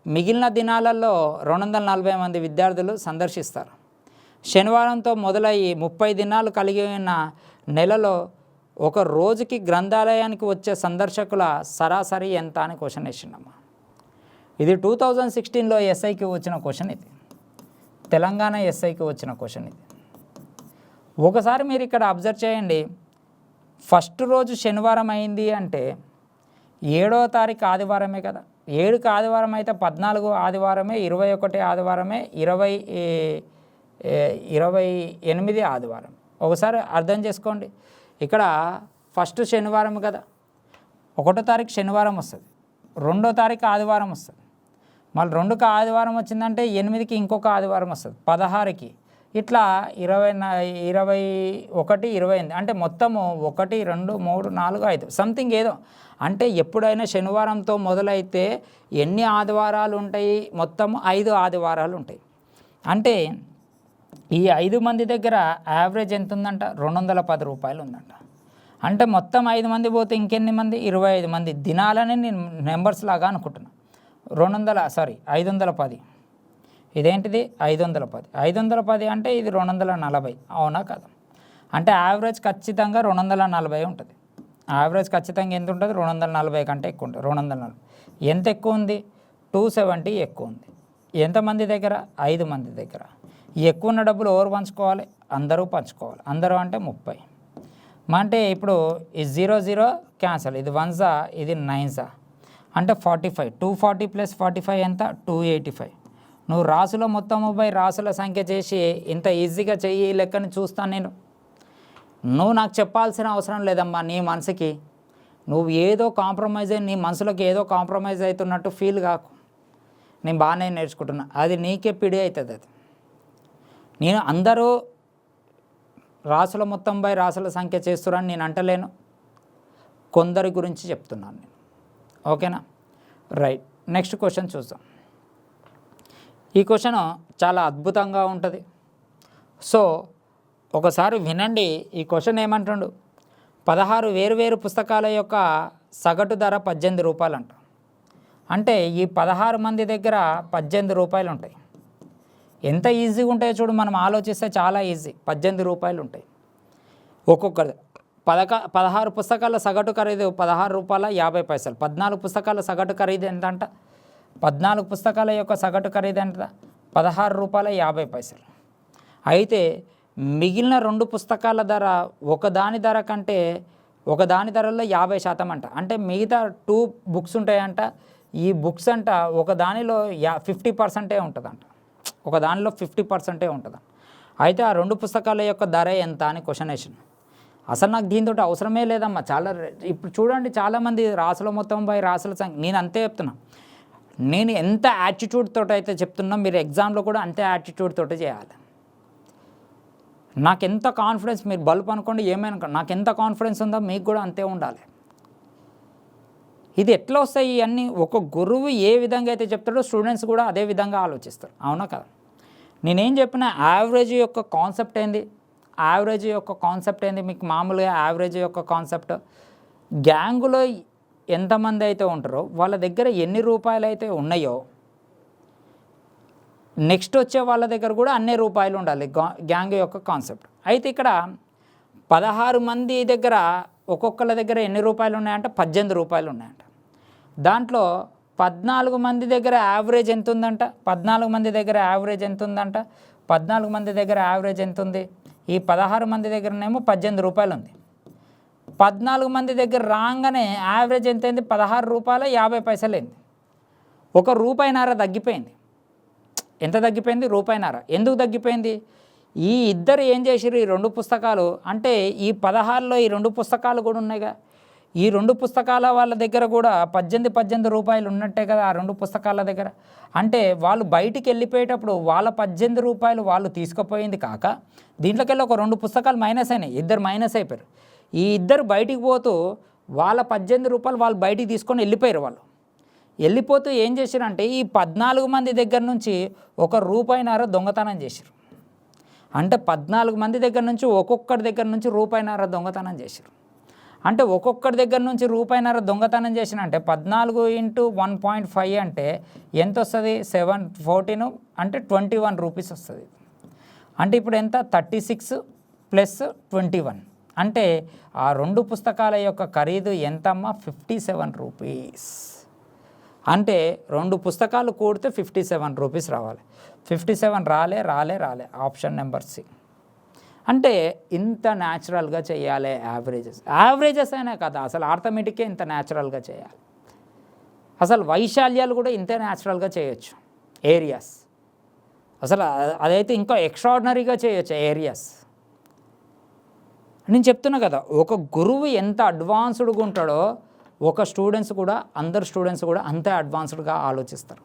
మిగిలిన దినాలలో 240 మంది విద్యార్థులు సందర్శిస్తారు. శనివారంతో మొదలయ్యి 30 దినాలు కలిగిన నెలలో ఒక రోజుకి గ్రంథాలయానికి వచ్చే సందర్శకుల సరాసరి ఎంత అని క్వశ్చన్ వేసిండమ్మా. ఇది 2016లో ఎస్ఐకి వచ్చిన క్వశ్చన్, ఇది తెలంగాణ ఎస్ఐకి వచ్చిన క్వశ్చన్ ఇది. ఒకసారి మీరు ఇక్కడ అబ్జర్వ్ చేయండి, ఫస్ట్ రోజు శనివారం అయింది అంటే 7వ తారీఖు ఆదివారమే కదా, 7కి ఆదివారం అయితే 14 ఆదివారమే, 21 ఆదివారమే, 28 ఆదివారం. ఒకసారి అర్థం చేసుకోండి, ఇక్కడ ఫస్ట్ శనివారం కదా, 1వ తారీఖు శనివారం వస్తుంది, 2వ తారీఖు ఆదివారం వస్తుంది, మళ్ళీ 2కి ఆదివారం వచ్చిందంటే 8కి ఇంకొక ఆదివారం వస్తుంది, 16కి ఇట్లా 21, 28 అంటే మొత్తము 1, 2, 3, 4, 5 సంథింగ్ ఏదో. అంటే ఎప్పుడైనా శనివారంతో మొదలైతే ఎన్ని ఆదివారాలు ఉంటాయి, మొత్తము 5 ఆదివారాలు ఉంటాయి. అంటే ఈ 5 మంది దగ్గర యావరేజ్ ఎంత ఉందంట, 210 రూపాయలు ఉందంట. అంటే మొత్తం 5 మంది పోతే ఇంకెన్ని మంది, 25 మంది దినాలని నేను నెంబర్స్ లాగా అనుకుంటున్నా. 510, ఇదేంటిది 510, 510 అంటే ఇది 240, అవునా కదా. అంటే యావరేజ్ ఖచ్చితంగా 240 ఉంటుంది. యావరేజ్ ఖచ్చితంగా ఎంత ఉంటుంది, 240 కంటే ఎక్కువ ఉంటుంది. 240 ఎంత ఎక్కువ ఉంది, 270 ఎక్కువ ఉంది. ఎంతమంది దగ్గర? 5 మంది దగ్గర. ఎక్కువ ఉన్న డబ్బులు ఎవరు పంచుకోవాలి? అందరూ పంచుకోవాలి. అందరూ అంటే 30. అంటే ఇప్పుడు ఈ 0 0 క్యాన్సల్, ఇది 1 జా, ఇది 9 జా, అంటే 45. 240 + 45 ఎంత? 285. నువ్వు రాసుల మొత్తము బై రాసుల సంఖ్య చేసి ఇంత ఈజీగా చెయ్యి లెక్కని చూస్తాను నేను. నువ్వు నాకు చెప్పాల్సిన అవసరం లేదమ్మా. నీ మనసుకి నువ్వు ఏదో కాంప్రమైజ్ అయ్యి, నీ మనసులోకి ఏదో కాంప్రమైజ్ అవుతున్నట్టు ఫీల్ కాకు. నేను బాగానే నేర్చుకుంటున్నా, అది నీకే పిడి అవుతుంది. అది నేను అందరూ రాసుల మొత్తం బై రాసుల సంఖ్య చేస్తున్నారని నేను అంటలేను, కొందరి గురించి చెప్తున్నాను నేను. ఓకేనా? రైట్. నెక్స్ట్ క్వశ్చన్ చూద్దాం. ఈ క్వశ్చన్ చాలా అద్భుతంగా ఉంటుంది. సో ఒకసారి వినండి. ఈ క్వశ్చన్ ఏమంటుండు? 16 వేరువేరు పుస్తకాల యొక్క సగటు ధర 18 రూపాయలు అంట. అంటే ఈ 16 మంది దగ్గర 18 రూపాయలు ఉంటాయి. ఎంత ఈజీగా ఉంటాయో చూడు, మనం ఆలోచిస్తే చాలా ఈజీ. 18 రూపాయలు ఉంటాయి ఒక్కొక్కరి. 16 పుస్తకాల సగటు ఖరీదు 16 రూపాయల 50 పైసలు. 14 పుస్తకాల సగటు ఖరీదు ఎంత అంట? 14 పుస్తకాల యొక్క సగటు ఖరీదు ఎంత? 16 రూపాయల 50 పైసలు. అయితే మిగిలిన 2 పుస్తకాల ధర ఒకదాని ధర కంటే ఒకదాని ధరలో 50% అంట. అంటే మిగతా 2 బుక్స్ ఉంటాయంట. ఈ బుక్స్ అంట ఒక దానిలో 50% ఉంటుందంట. ఒక దానిలో 50% ఉంటుందంట. అయితే ఆ 2 పుస్తకాల యొక్క ధర ఎంత అని క్వశ్చన్ వేసిన. అసలు నాకు దీంతో అవసరమే లేదమ్మా. చాలా ఇప్పుడు చూడండి, చాలామంది రాసుల మొత్తం బై రాసుల సంఖ్య, నేను అంతే చెప్తున్నా. నేను ఎంత యాటిట్యూడ్ తోటి అయితే చెప్తున్నా, మీరు ఎగ్జామ్లో కూడా అంతే యాటిట్యూడ్ తోటి చేయాలి. నాకు ఎంత కాన్ఫిడెన్స్, మీరు బల్బ్ అనుకోండి ఏమైనా, నాకు ఎంత కాన్ఫిడెన్స్ ఉందో మీకు కూడా అంతే ఉండాలి. ఇది ఎట్లా వస్తాయి ఇవన్నీ? ఒక గురువు ఏ విధంగా అయితే చెప్తాడో స్టూడెంట్స్ కూడా అదే విధంగా ఆలోచిస్తారు. అవునా కదా? నేనేం చెప్పిన యావరేజ్ యొక్క కాన్సెప్ట్ ఏంది? యావరేజ్ యొక్క కాన్సెప్ట్ ఏంది? మీకు మామూలుగా యావరేజ్ యొక్క కాన్సెప్ట్, గ్యాంగులో ఎంతమంది అయితే ఉంటారో వాళ్ళ దగ్గర ఎన్ని రూపాయలు అయితే ఉన్నాయో నెక్స్ట్ వచ్చే వాళ్ళ దగ్గర కూడా అన్నే రూపాయలు ఉండాలి. గ్యాంగ్ యొక్క కాన్సెప్ట్. అయితే ఇక్కడ 16 మంది దగ్గర ఒక్కొక్కళ్ళ దగ్గర ఎన్ని రూపాయలు ఉన్నాయంటే 18 రూపాయలు ఉన్నాయంట. దాంట్లో 14 మంది దగ్గర యావరేజ్ ఎంత ఉందంట? 14 మంది దగ్గర యావరేజ్ ఎంత ఉందంట? 14 మంది దగ్గర యావరేజ్ ఎంత ఉంది? ఈ 16 మంది దగ్గరనేమో 18 రూపాయలు ఉంది. 14 మంది దగ్గర రాగానే యావరేజ్ ఎంత అయింది? 16 రూపాయల 50 పైసలు అయింది. 1 రూపాయిన్నర తగ్గిపోయింది. ఎంత తగ్గిపోయింది? రూపాయిన్నర. ఎందుకు తగ్గిపోయింది? ఈ ఇద్దరు ఏం చేసిరు? ఈ 2 పుస్తకాలు అంటే ఈ 16లో ఈ 2 పుస్తకాలు కూడా ఉన్నాయిగా. ఈ 2 పుస్తకాల వాళ్ళ దగ్గర కూడా 18 రూపాయలు ఉన్నట్టే కదా ఆ 2 పుస్తకాల దగ్గర. అంటే వాళ్ళు బయటికి వెళ్ళిపోయేటప్పుడు వాళ్ళ 18 రూపాయలు వాళ్ళు తీసుకుపోయింది కాక దీంట్లోకెళ్ళి ఒక 2 పుస్తకాలు మైనస్ అయినాయి. ఇద్దరు మైనస్ అయిపోయారు. ఈ ఇద్దరు బయటికి పోతూ వాళ్ళ 18 రూపాయలు వాళ్ళు బయటికి తీసుకొని వెళ్ళిపోయారు. వాళ్ళు వెళ్ళిపోతూ ఏం చేశారంటే ఈ 14 మంది దగ్గర నుంచి 1 రూపాయిన్నర దొంగతనం చేశారు. అంటే 14 మంది దగ్గర నుంచి ఒక్కొక్కరి దగ్గర నుంచి రూపాయిన్నర దొంగతనం చేశారు. అంటే ఒక్కొక్కరి దగ్గర నుంచి రూపాయిన్నర దొంగతనం చేసిన అంటే 14 × 1.5 అంటే ఎంత వస్తుంది? 714 అంటే 21 రూపీస్ వస్తుంది. అంటే ఇప్పుడు ఎంత? 36 + 21 అంటే ఆ 2 పుస్తకాల యొక్క ఖరీదు ఎంతమ్మా? 57 రూపీస్. అంటే 2 పుస్తకాలు కూడితే 57 రూపీస్ రావాలి. 57 రాలే. Option number C. అంటే ఇంత న్యాచురల్గా చేయాలి. యావరేజెస్ అయినా కదా, అసలు ఆర్థమెటిక్కే ఇంత న్యాచురల్గా చేయాలి. అసలు వైశాల్యాలు కూడా ఇంతే న్యాచురల్గా చేయొచ్చు. ఏరియాస్ అసలు అదైతే ఇంకా ఎక్స్ట్రాడినరీగా చేయొచ్చు. ఏరియాస్ నేను చెప్తున్నా కదా, ఒక గురువు ఎంత అడ్వాన్స్డ్గా ఉంటాడో అందరు స్టూడెంట్స్ కూడా అంతే అడ్వాన్స్డ్గా ఆలోచిస్తారు.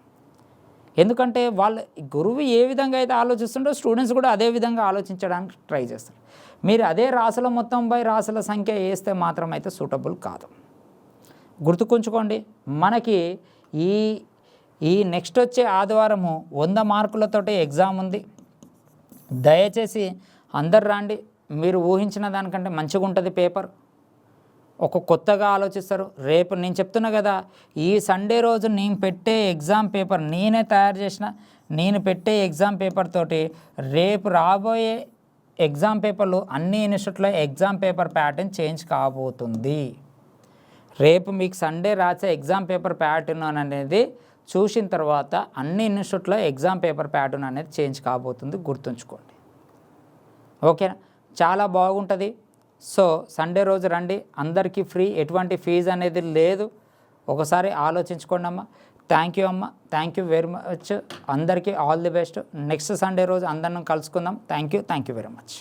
ఎందుకంటే వాళ్ళ గురువు ఏ విధంగా అయితే ఆలోచిస్తుండో స్టూడెంట్స్ కూడా అదే విధంగా ఆలోచించడానికి ట్రై చేస్తారు. మీరు అదే రాసుల మొత్తం బై రాసుల సంఖ్య వేస్తే మాత్రం అయితే సూటబుల్ కాదు. గుర్తుకుంచుకోండి, మనకి ఈ నెక్స్ట్ వచ్చే ఆదివారము 100 మార్కులతోటి ఎగ్జామ్ ఉంది. దయచేసి అందరు రండి. మీరు ఊహించిన దానికంటే మంచిగా ఉంటుంది పేపర్. ఒక కొత్తగా ఆలోచిస్తారు. రేపు నేను చెప్తున్నా కదా, ఈ సండే రోజు నేను పెట్టే ఎగ్జామ్ పేపర్ నేనే తయారు చేసిన. నేను పెట్టే ఎగ్జామ్ పేపర్ తోటి రేపు రాబోయే ఎగ్జామ్ పేపర్లు అన్ని ఇన్స్టిట్యూట్లో ఎగ్జామ్ పేపర్ ప్యాటర్న్ చేంజ్ కాబోతుంది. రేపు మీకు సండే రాసే ఎగ్జామ్ పేపర్ ప్యాటర్న్ అనేది చూసిన తర్వాత అన్ని ఇన్స్టిట్యూట్లో ఎగ్జామ్ పేపర్ ప్యాటర్న్ అనేది చేంజ్ కాబోతుంది, గుర్తుంచుకోండి. ఓకేనా, చాలా బాగుంటుంది. సో సండే రోజు రండి, అందరికీ ఫ్రీ, ఎటువంటి ఫీజు అనేది లేదు. ఒకసారి ఆలోచించుకోండి అమ్మ. థ్యాంక్ యూ అమ్మ, థ్యాంక్ యూ వెరీ మచ్. అందరికీ all the best. Next Sunday రోజు అందరం కలుసుకుందాం. Thank you very much.